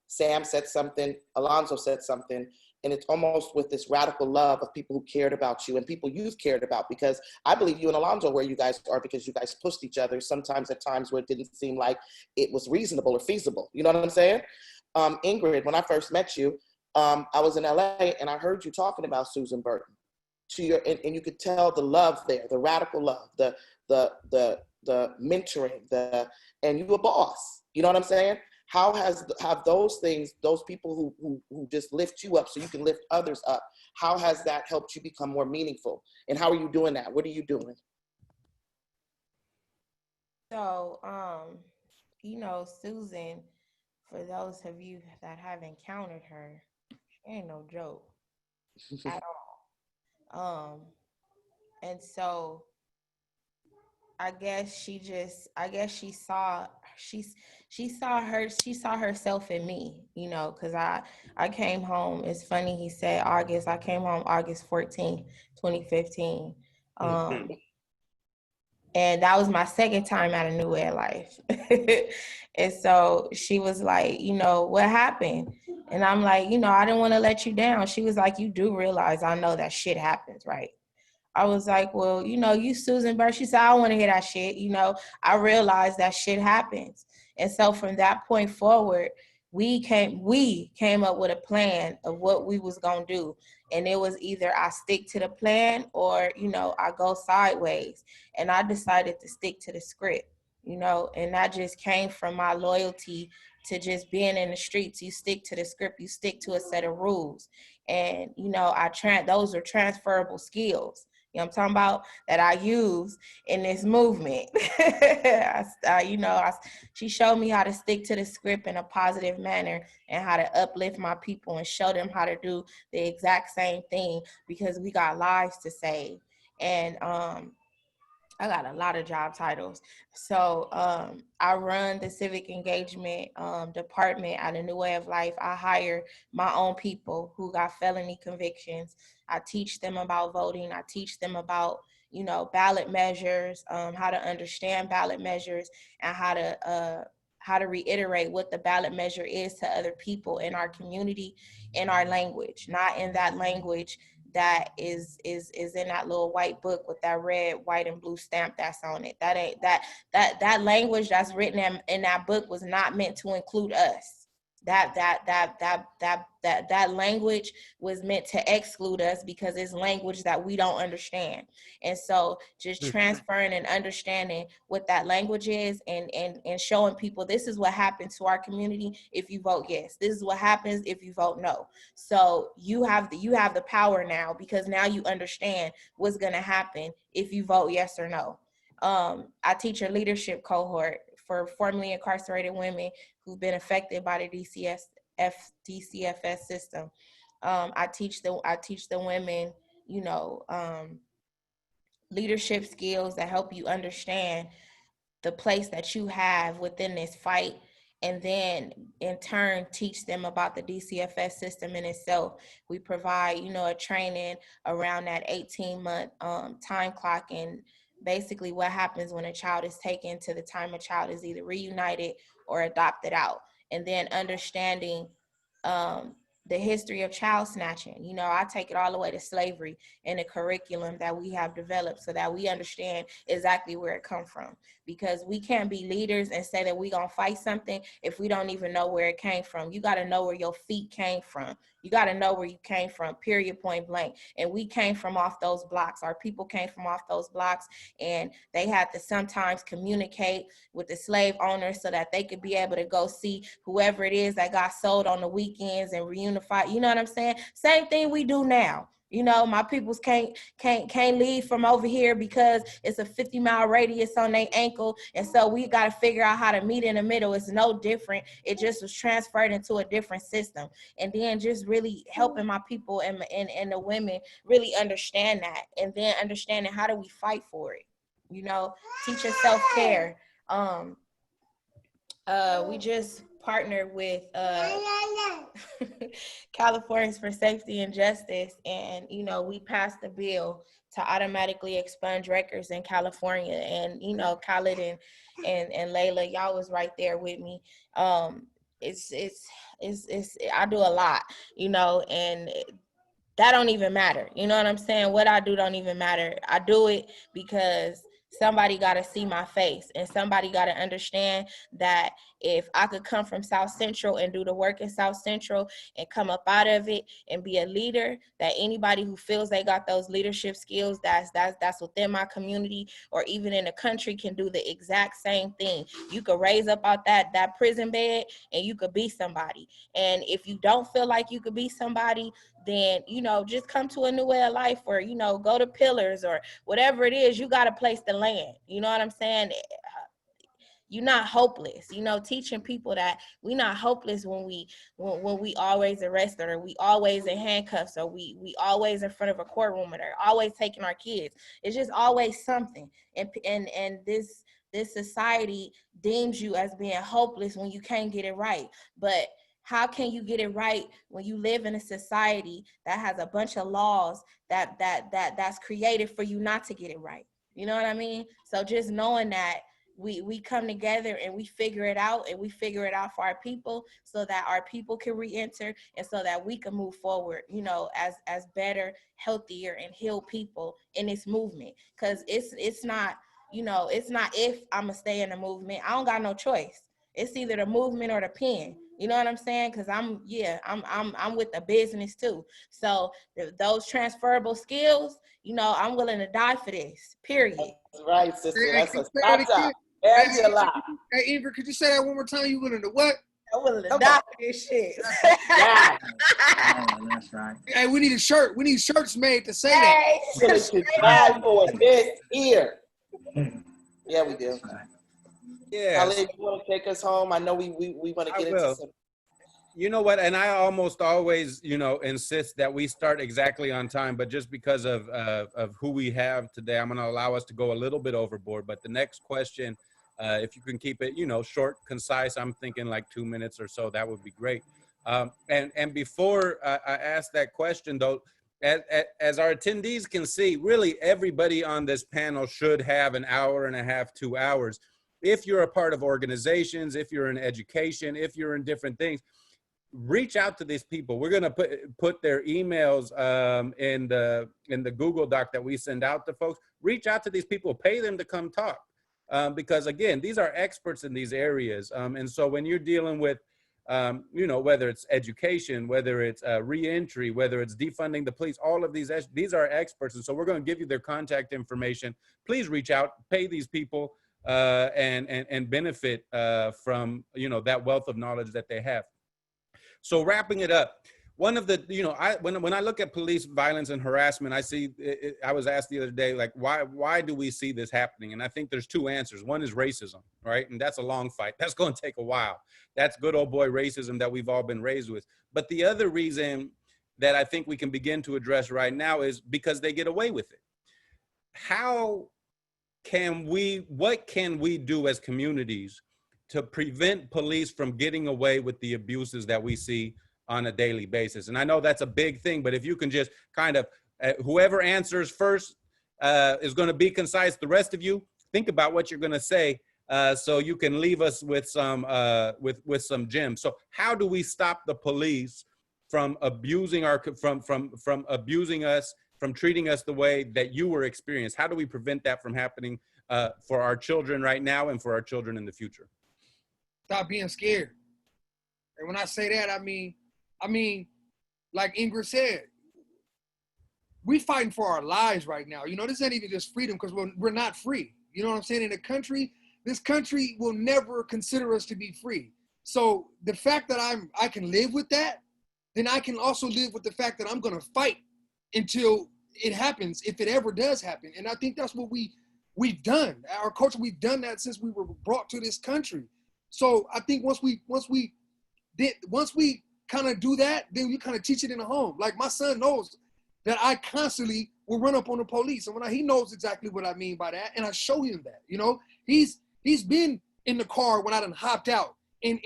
I: Sam said something, Alonzo said something, and it's almost with this radical love of people who cared about you and people you've cared about, because I believe you and Alonzo where you guys are because you guys pushed each other sometimes at times where it didn't seem like it was reasonable or feasible. You know what I'm saying? Ingrid, when I first met you, I was in LA and I heard you talking about Susan Burton and you could tell the love there, the radical love, the mentoring, and you a boss. You know what I'm saying? How have those things, those people who just lift you up so you can lift others up, how has that helped you become more meaningful? And how are you doing that? What are you doing?
H: So, you know, Susan, for those of you that have encountered her, she ain't no joke at all. And so I guess she saw herself in me, you know, because I came home. It's funny he said August. I came home August 14th, 2015. And that was my second time at a new way of life. And so she was like, you know, what happened? And I'm like, you know, I didn't want to let you down. She was like, you do realize I know that shit happens, right? I was like, well, you know, you Susan Burton. She said, I don't want to hear that shit. You know, I realized that shit happens. And so from that point forward, we came up with a plan of what we was going to do. And it was either I stick to the plan or, you know, I go sideways. And I decided to stick to the script, you know, and that just came from my loyalty to just being in the streets. You stick to the script, you stick to a set of rules. And, you know, those are transferable skills. You know what I'm talking about, that I use in this movement. She showed me how to stick to the script in a positive manner and how to uplift my people and show them how to do the exact same thing, because we got lives to save. And I got a lot of job titles. So I run the civic engagement department at A New Way of Life. I hire my own people who got felony convictions. I teach them about voting. I teach them about, you know, ballot measures, how to understand ballot measures, and how how to reiterate what the ballot measure is to other people in our community, in our language, not in that language that is in that little white book with that red, white, and blue stamp that's on it. That ain't that language that's written in that book was not meant to include us. That language was meant to exclude us because it's language that we don't understand. And so just transferring and understanding what that language is and showing people this is what happens to our community if you vote yes. This is what happens if you vote no. So you have the power now, because now you understand what's gonna happen if you vote yes or no. I teach a leadership cohort for formerly incarcerated women who've been affected by the DCFS system. I teach the women, leadership skills that help you understand the place that you have within this fight, and then in turn teach them about the DCFS system in itself. We provide, a training around that 18-month time clock, and basically what happens when a child is taken to the time a child is either reunited or adopted out, and then understanding the history of child snatching. I take it all the way to slavery in the curriculum that we have developed so that we understand exactly where it comes from. Because we can't be leaders and say that we're going to fight something if we don't even know where it came from. You got to know where your feet came from. You got to know where you came from, period, point blank. And we came from off those blocks. Our people came from off those blocks, and they had to sometimes communicate with the slave owners so that they could be able to go see whoever it is that got sold on the weekends and reunify. You know what I'm saying? Same thing we do now. My peoples can't leave from over here because it's a 50-mile radius on their ankle. And so we got to figure out how to meet in the middle. It's no different. It just was transferred into a different system. And then just really helping my people and the women really understand that. And then understanding how do we fight for it? Teaching self-care. We just partnered with Californians for Safety and Justice, and we passed the bill to automatically expunge records in California. And Khalid and Laila, y'all was right there with me. It's I do a lot, and that don't even matter. You know what I'm saying? What I do don't even matter. I do it because somebody got to see my face, and somebody got to understand that if I could come from South Central and do the work in South Central and come up out of it and be a leader, that anybody who feels they got those leadership skills that's within my community or even in the country can do the exact same thing. You could raise up out that prison bed and you could be somebody. And if you don't feel like you could be somebody, then, just come to a new way of life, or, go to Pillars or whatever it is. You got a place to land. You know what I'm saying? You're not hopeless. Teaching people that we're not hopeless when we always arrested, or we always in handcuffs, or we always in front of a courtroom, or they're always taking our kids. It's just always something. And this society deems you as being hopeless when you can't get it right. But how can you get it right when you live in a society that has a bunch of laws that's created for you not to get it right? You know what I mean? So just knowing that we come together and we figure it out, and we figure it out for our people so that our people can re-enter, and so that we can move forward, as better, healthier, and healed people in this movement. Because it's not, it's not if I'm gonna stay in the movement. I don't got no choice. It's either the movement or the pen. You know what I'm saying? Because I'm with the business too. So those transferable skills, I'm willing to die for this. Period.
I: That's right, sister. That's a stop.
E: Hey, Ingrid, could you say that one more time? You willing to what?
H: I'm willing to die for this shit.
J: Oh, that's right.
E: Hey, we need a shirt. We need shirts made to say that.
I: Willing to die for this here. Yeah, we do.
A: Yeah.
I: Khalid, you want to take us home? I know we want to get into some.
A: You know what? And I almost always, insist that we start exactly on time, but just because of who we have today, I'm going to allow us to go a little bit overboard. But the next question, if you can keep it, short, concise, I'm thinking like 2 minutes or so, that would be great. And before I ask that question, though, as our attendees can see, really everybody on this panel should have an hour and a half, 2 hours. if you're a part of organizations, if you're in education, if you're in different things, reach out to these people. We're gonna put their emails in the Google Doc that we send out to folks. Reach out to these people, pay them to come talk. Because again, these are experts in these areas. And so when you're dealing with, you know, whether it's education, whether it's re-entry, whether it's defunding the police, all of these are experts. And so we're going to give you their contact information. Please reach out, pay these people, and benefit from, you know, that wealth of knowledge that they have. So wrapping it up, one of the, you know, when I look at police violence and harassment, I see, I was asked the other day, like, why do we see this happening? And I think there's two answers. One is racism, right? And that's a long fight. That's going to take a while. That's good old boy racism that we've all been raised with. But the other reason that I think we can begin to address right now is because they get away with it. What can we do as communities to prevent police from getting away with the abuses that we see on a daily basis? And I know that's a big thing, but if you can just kind of, whoever answers first is going to be concise. The rest of you, think about what you're going to say so you can leave us with some gems. So how do we stop the police from abusing from abusing us, from treating us the way that you were experienced? How do we prevent that from happening for our children right now and for our children in the future?
E: Stop being scared. And when I say that, I mean, like Ingrid said, we fighting for our lives right now. You know, this ain't even just freedom, because we're not free. You know what I'm saying? In a country, this country will never consider us to be free. So the fact that I can live with that, then I can also live with the fact that I'm gonna fight until it happens, if it ever does happen. And I think that's what we've done. Our culture, we've done that since we were brought to this country. So I think once we kind of do that, then we kind of teach it in the home. Like my son knows that I constantly will run up on the police, and he knows exactly what I mean by that, and I show him that. You know, he's been in the car when I done hopped out and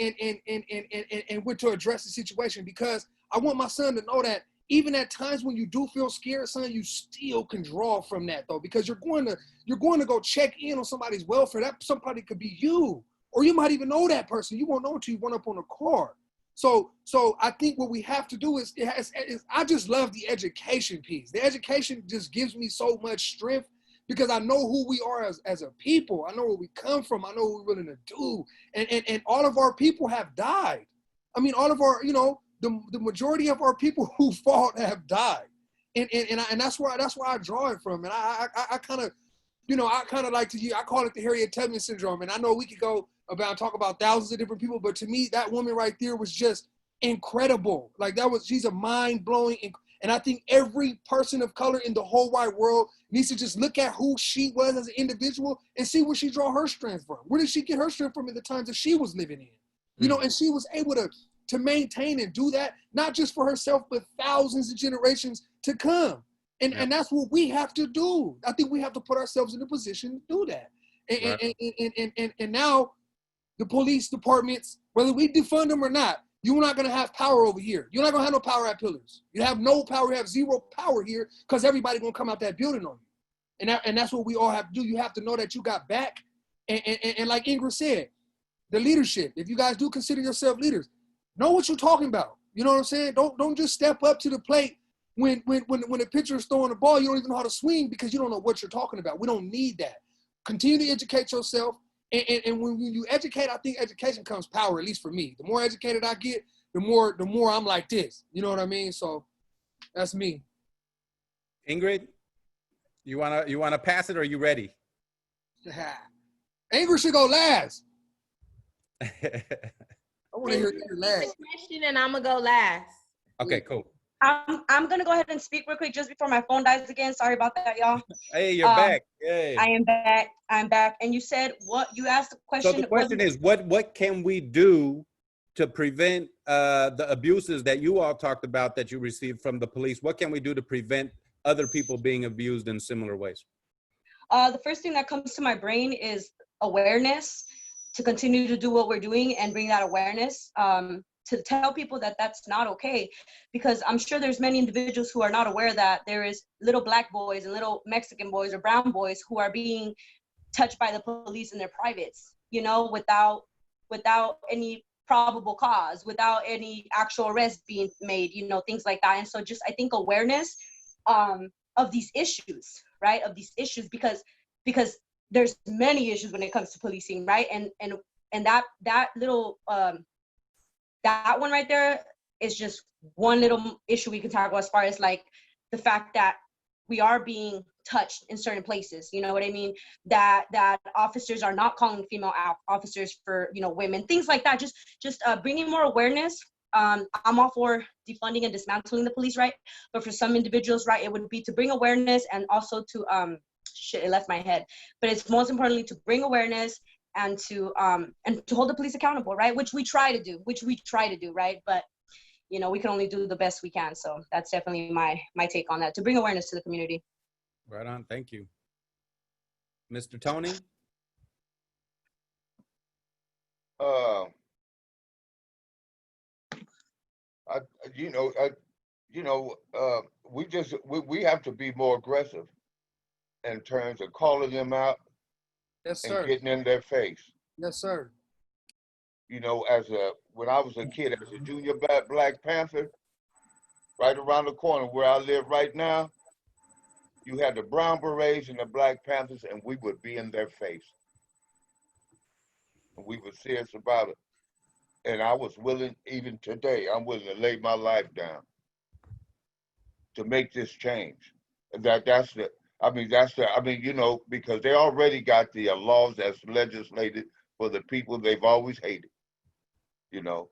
E: went to address the situation, because I want my son to know that even at times when you do feel scared, son, you still can draw from that though, because you're going to go check in on somebody's welfare. That somebody could be you. Or you might even know that person. You won't know until you run up on a car. So I think what we have to do is I just love the education piece. The education just gives me so much strength, because I know who we are as a people. I know where we come from. I know what we're willing to do. And all of our people have died. I mean, all of our, you know, the majority of our people who fought have died. And that's where I draw it from. And I kind of, you know, I kind of like I call it the Harriet Tubman syndrome. And I know we could go talk about thousands of different people, but to me, that woman right there was just incredible. Like she's a mind-blowing, and I think every person of color in the whole wide world needs to just look at who she was as an individual and see where she draw her strength from. Where did she get her strength from in the times that she was living in? You know, and she was able to maintain and do that, not just for herself, but thousands of generations to come. And that's what we have to do. I think we have to put ourselves in a position to do that. And now the police departments, whether we defund them or not, you're not going to have power over here. You're not going to have no power at Pillars. You have no power. You have zero power here, because everybody's going to come out that building on you. And that's what we all have to do. You have to know that you got back. And like Ingrid said, the leadership, if you guys do consider yourself leaders, know what you're talking about. You know what I'm saying? Don't just step up to the plate when the pitcher is throwing the ball, you don't even know how to swing, because you don't know what you're talking about. We don't need that. Continue to educate yourself. And when you educate, I think education comes power, at least for me. The more educated I get, the more I'm like this. You know what I mean? So that's me.
A: Ingrid, you wanna pass it, or are you ready?
E: Ingrid should go last. I want to hear you last.
H: Question, and I'm gonna go last.
A: Okay, cool.
D: I'm gonna go ahead and speak real quick just before my phone dies again. Sorry about that, y'all.
A: Hey, you're back. Hey.
D: I am back. I'm back. And you said what? You asked the question.
A: So the question is, what can we do to prevent the abuses that you all talked about that you received from the police? What can we do to prevent other people being abused in similar ways?
D: The first thing that comes to my brain is awareness. To continue to do what we're doing and bring that awareness. To tell people that that's not okay, because I'm sure there's many individuals who are not aware that there is little black boys and little Mexican boys or brown boys who are being touched by the police in their privates. you know, without any probable cause, without any actual arrest being made, you know, things like that. And so just, I think awareness of these issues, right? Of these issues, because there's many issues when it comes to policing, right? And that little, that one right there is just one little issue we can talk about, as far as like the fact that we are being touched in certain places, you know what I mean? That officers are not calling female officers for, you know, women, things like that. Just bringing more awareness. I'm all for defunding and dismantling the police, right? But for some individuals, right, it would be to bring awareness, and also to shit, it left my head. But it's most importantly to bring awareness and to hold the police accountable, right? Which we try to do, right? But you know, we can only do the best we can. So that's definitely my take on that, to bring awareness to the community.
A: Right on. Thank you. Mr. Tony?
G: We have to be more aggressive in terms of calling them out.
E: Yes,
G: and
E: sir.
G: getting in their face.
E: Yes, sir.
G: You know, when I was a kid, as a junior Black Panther, right around the corner where I live right now, you had the Brown Berets and the Black Panthers, and we would be in their face. And we were serious about it. And I was willing, even today, I'm willing to lay my life down to make this change. You know, because they already got the laws that's legislated for the people they've always hated. You know,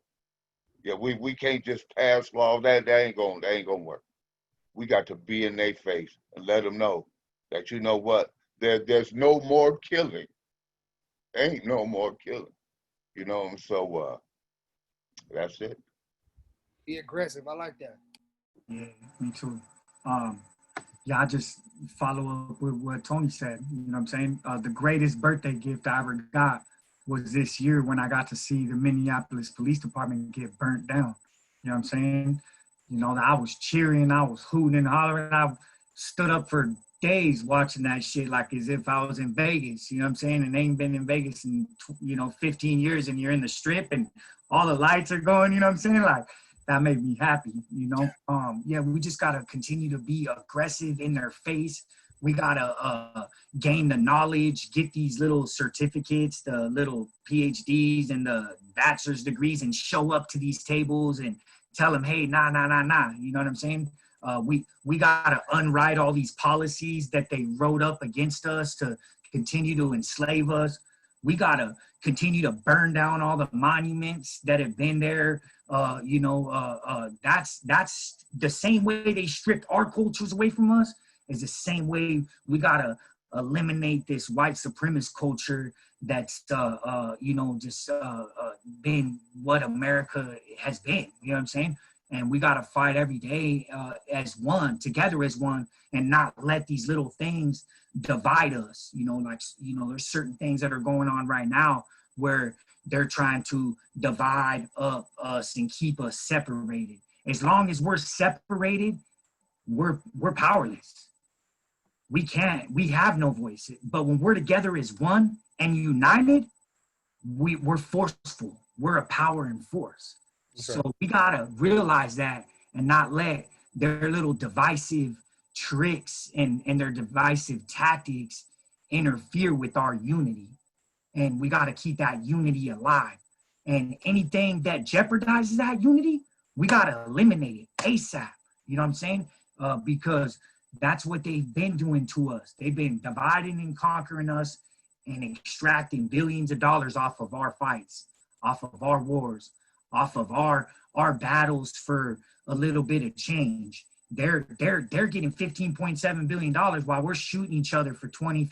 G: yeah, we can't just pass laws. That ain't gonna work. We got to be in their face and let them know that, you know what, there's no more killing. Ain't no more killing. You know, and so that's it.
E: Be aggressive. I like that.
J: Yeah, me too. Yeah, I just follow up with what Tony said. You know what I'm saying? The greatest birthday gift I ever got was this year when I got to see the Minneapolis Police Department get burnt down. You know what I'm saying? You know, I was cheering, I was hooting and hollering. I stood up for days watching that shit like as if I was in Vegas. You know what I'm saying? And ain't been in Vegas in, 15 years, and you're in the Strip and all the lights are going, you know what I'm saying? Like, that made me happy, you know? Yeah, we just gotta continue to be aggressive in their face. We gotta gain the knowledge, get these little certificates, the little PhDs and the bachelor's degrees, and show up to these tables and tell them, hey, nah. You know what I'm saying? We gotta unwrite all these policies that they wrote up against us to continue to enslave us. We gotta continue to burn down all the monuments that have been there. That's the same way they stripped our cultures away from us, is the same way we gotta eliminate this white supremacist culture that's been what America has been. You know what I'm saying? And we gotta fight every day as one, together as one, and not let these little things divide us. There's certain things that are going on right now where they're trying to divide up us and keep us separated. As long as we're separated, we're powerless. We have no voice. But when we're together as one and united, we're forceful. We're a power and force. Sure. So we gotta realize that and not let their little divisive tricks and their divisive tactics interfere with our unity. And we gotta keep that unity alive. And anything that jeopardizes that unity, we gotta eliminate it ASAP. You know what I'm saying? Because that's what they've been doing to us. They've been dividing and conquering us and extracting billions of dollars off of our fights, off of our wars, off of our battles for a little bit of change. They're getting $15.7 billion while we're shooting each other for $25,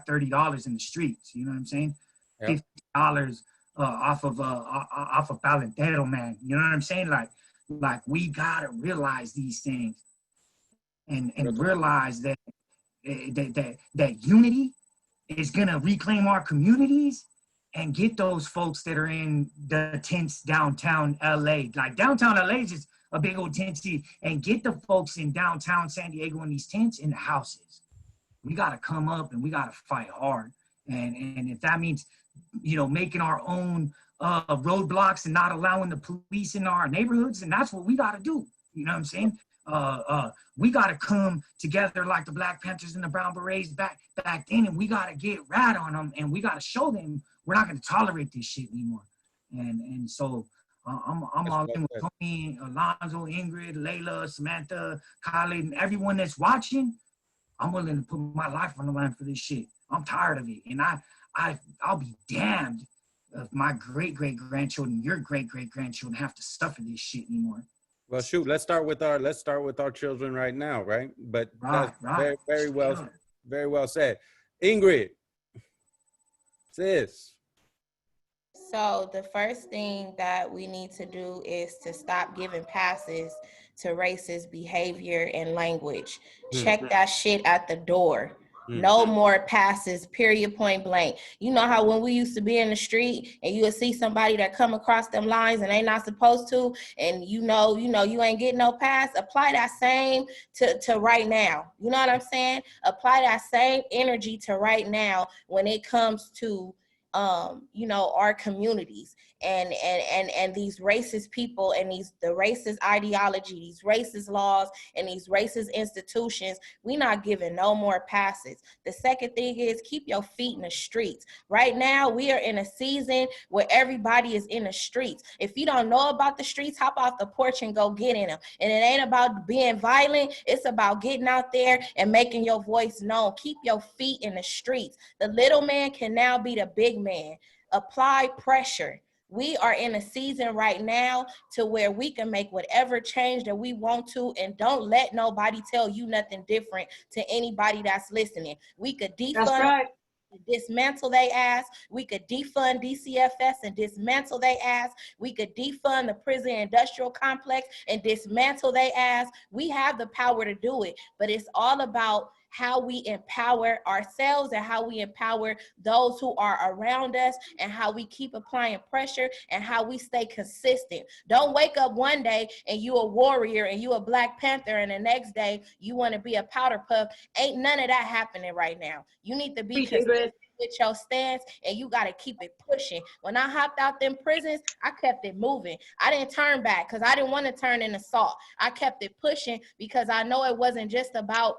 J: $30 in the streets. You know what I'm saying? Yep. $50 off of Palantero, man. You know what I'm saying? Like we gotta realize these things and realize that unity is gonna reclaim our communities and get those folks that are in the tents downtown LA. Like downtown LA is just a big old tent city, and get the folks in downtown San Diego in these tents in the houses. We gotta come up and we gotta fight hard. And if that means, you know, making our own roadblocks and not allowing the police in our neighborhoods, and that's what we got to do. You know what I'm saying? We got to come together like the Black Panthers and the Brown Berets back then, and we got to get rad on them, and we got to show them we're not going to tolerate this shit anymore. And so I'm all in with Tony, Alonzo, Ingrid, Laila, Samantha, Khalid, and everyone that's watching. I'm willing to put my life on the line for this shit. I'm tired of it, and I'll be damned if my great-great-grandchildren, your great-great-grandchildren have to suffer this shit anymore.
A: Well, shoot, let's start with our children right now, right? But
J: right.
A: Very well said. Ingrid, sis.
H: So the first thing that we need to do is to stop giving passes to racist behavior and language. Check that shit at the door. No more passes, period, point blank. You know how when we used to be in the street and you would see somebody that come across them lines and they not supposed to, and you know, you ain't getting no pass. Apply that same to right now. You know what I'm saying? Apply that same energy to right now when it comes to you know, our communities and these racist people and the racist ideology, these racist laws and these racist institutions. We not giving no more passes. The second thing is keep your feet in the streets. Right now, we are in a season where everybody is in the streets. If you don't know about the streets, hop off the porch and go get in them. And it ain't about being violent. It's about getting out there and making your voice known. Keep your feet in the streets. The little man can now be the big man. Apply pressure. We are in a season right now to where we can make whatever change that we want to, and don't let nobody tell you nothing different to anybody that's listening. We could defund, dismantle they ass. We could defund DCFS and dismantle they ass. We could defund the prison industrial complex and dismantle they ass. We have the power to do it, but it's all about how we empower ourselves and how we empower those who are around us, and how we keep applying pressure and how we stay consistent. Don't wake up one day and you a warrior and you a Black Panther and the next day you want to be a powder puff. Ain't none of that happening right now. You need to be consistent with your stance, and you got to keep it pushing. When I hopped out them prisons, I kept it moving. I didn't turn back because I didn't want to turn in assault. I kept it pushing because I know it wasn't just about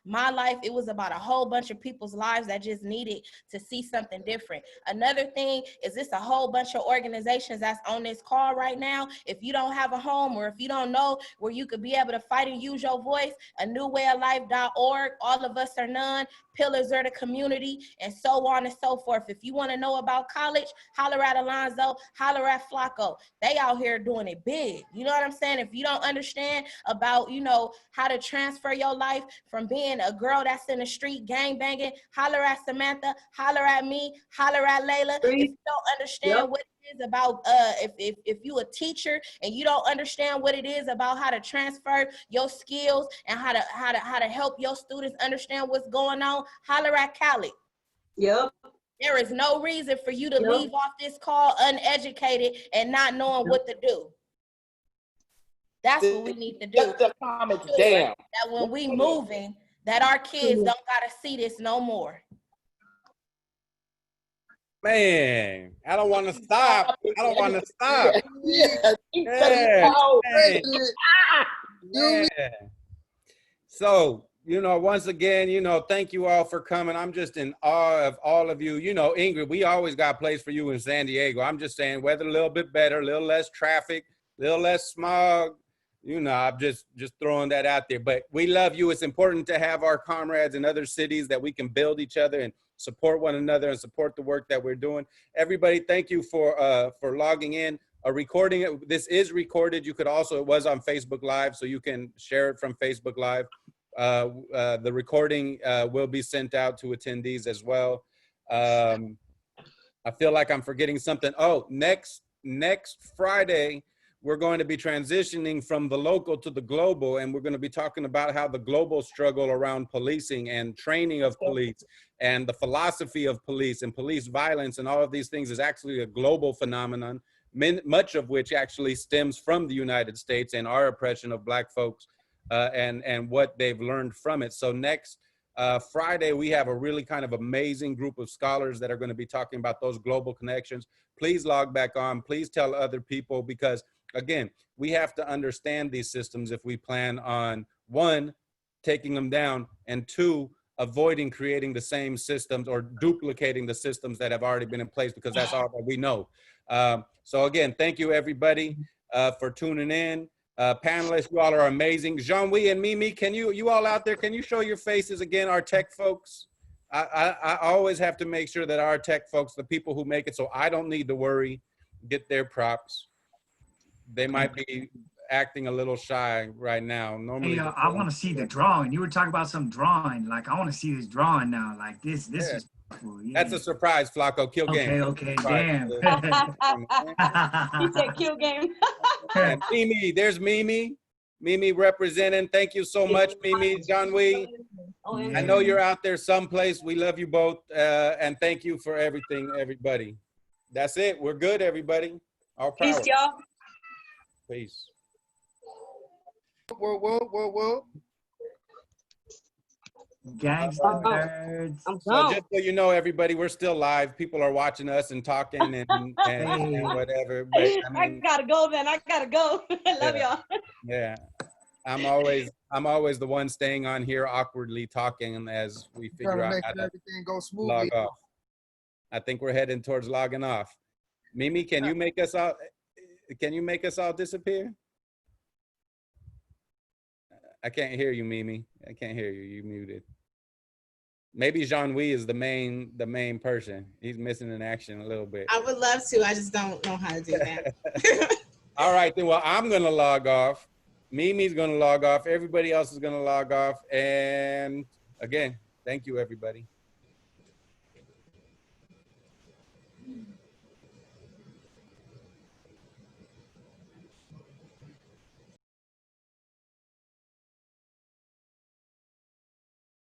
H: my life. It was about a whole bunch of people's lives that just needed to see something different. Another thing is this a whole bunch of organizations that's on this call right now. If you don't have a home, or if you don't know where you could be able to fight and use your voice, anewayoflife.org, All of Us Are None, Pillars of the Community, and so on and so forth. If you want to know about college, holler at Alonzo, holler at Flaco. They out here doing it big. You know what I'm saying? If you don't understand about, you know, how to transfer your life from being a girl that's in the street gang banging, holler at Samantha, holler at me, holler at Laila. If you don't understand what it is about, if you a teacher and you don't understand what it is about how to transfer your skills and how to help your students understand what's going on, holler at Khalid. There is no reason for you to leave off this call uneducated and not knowing what to do. That's what we need to do.
I: The comments down.
H: That when we moving, that our kids don't gotta see this no more.
A: Man, I don't want to stop. I don't want to stop. Yeah. So, you know, once again, you know, thank you all for coming. I'm just in awe of all of you. You know, Ingrid, we always got a place for you in San Diego. I'm just saying, weather a little bit better, a little less traffic, a little less smog. You know, I'm just throwing that out there. But we love you. It's important to have our comrades in other cities that we can build each other and support one another and support the work that we're doing. Everybody, thank you for logging in. Recording it. This is recorded. You could also, it was on Facebook Live, so you can share it from Facebook Live. The recording will be sent out to attendees as well. I feel like I'm forgetting something. Oh, next Friday, we're going to be transitioning from the local to the global, and we're going to be talking about how the global struggle around policing and training of police and the philosophy of police and police violence and all of these things is actually a global phenomenon, much of which actually stems from the United States and our oppression of Black folks and what they've learned from it. So next Friday, we have a really kind of amazing group of scholars that are going to be talking about those global connections. Please log back on. Please tell other people, because again, we have to understand these systems if we plan on, one, taking them down, and two, avoiding creating the same systems or duplicating the systems that have already been in place, because that's all that we know. So again, thank you everybody for tuning in. Panelists, you all are amazing. Jean-Louis and Mimi, can you all out there, can you show your faces again, our tech folks? I always have to make sure that our tech folks, the people who make it so I don't need to worry, get their props. They might be acting a little shy right now. Normally,
J: hey, I want to see the drawing. You were talking about some drawing. Like, I want to see this drawing now. Like, this is cool. Yeah.
A: That's a surprise, Flaco. Kill game.
J: Okay, damn.
D: He said kill game.
A: And Mimi, there's Mimi. Mimi representing. Thank you so much, Mimi. Jean-Louis, I know you're out there someplace. We love you both. And thank you for everything, everybody. That's it. We're good, everybody. All power.
D: Peace, y'all.
A: Peace.
E: Whoa.
J: Gangster nerds.
A: So just so you know, everybody, we're still live. People are watching us and talking and whatever. But, I mean,
D: I gotta go, man. I gotta go. I love y'all.
A: Yeah, I'm always the one staying on here awkwardly talking as we figure out how to
E: everything go smoothly.
A: log off. I think we're heading towards logging off. Mimi, can you make us all? Can you make us all disappear? I can't hear you, Mimi. I can't hear you. You muted. Maybe Jean-Louis is the main person. He's missing in action a little bit.
K: I would love to. I just don't know how to do that.
A: All right, then. Well, I'm going to log off. Mimi's going to log off. Everybody else is going to log off. And again, thank you, everybody.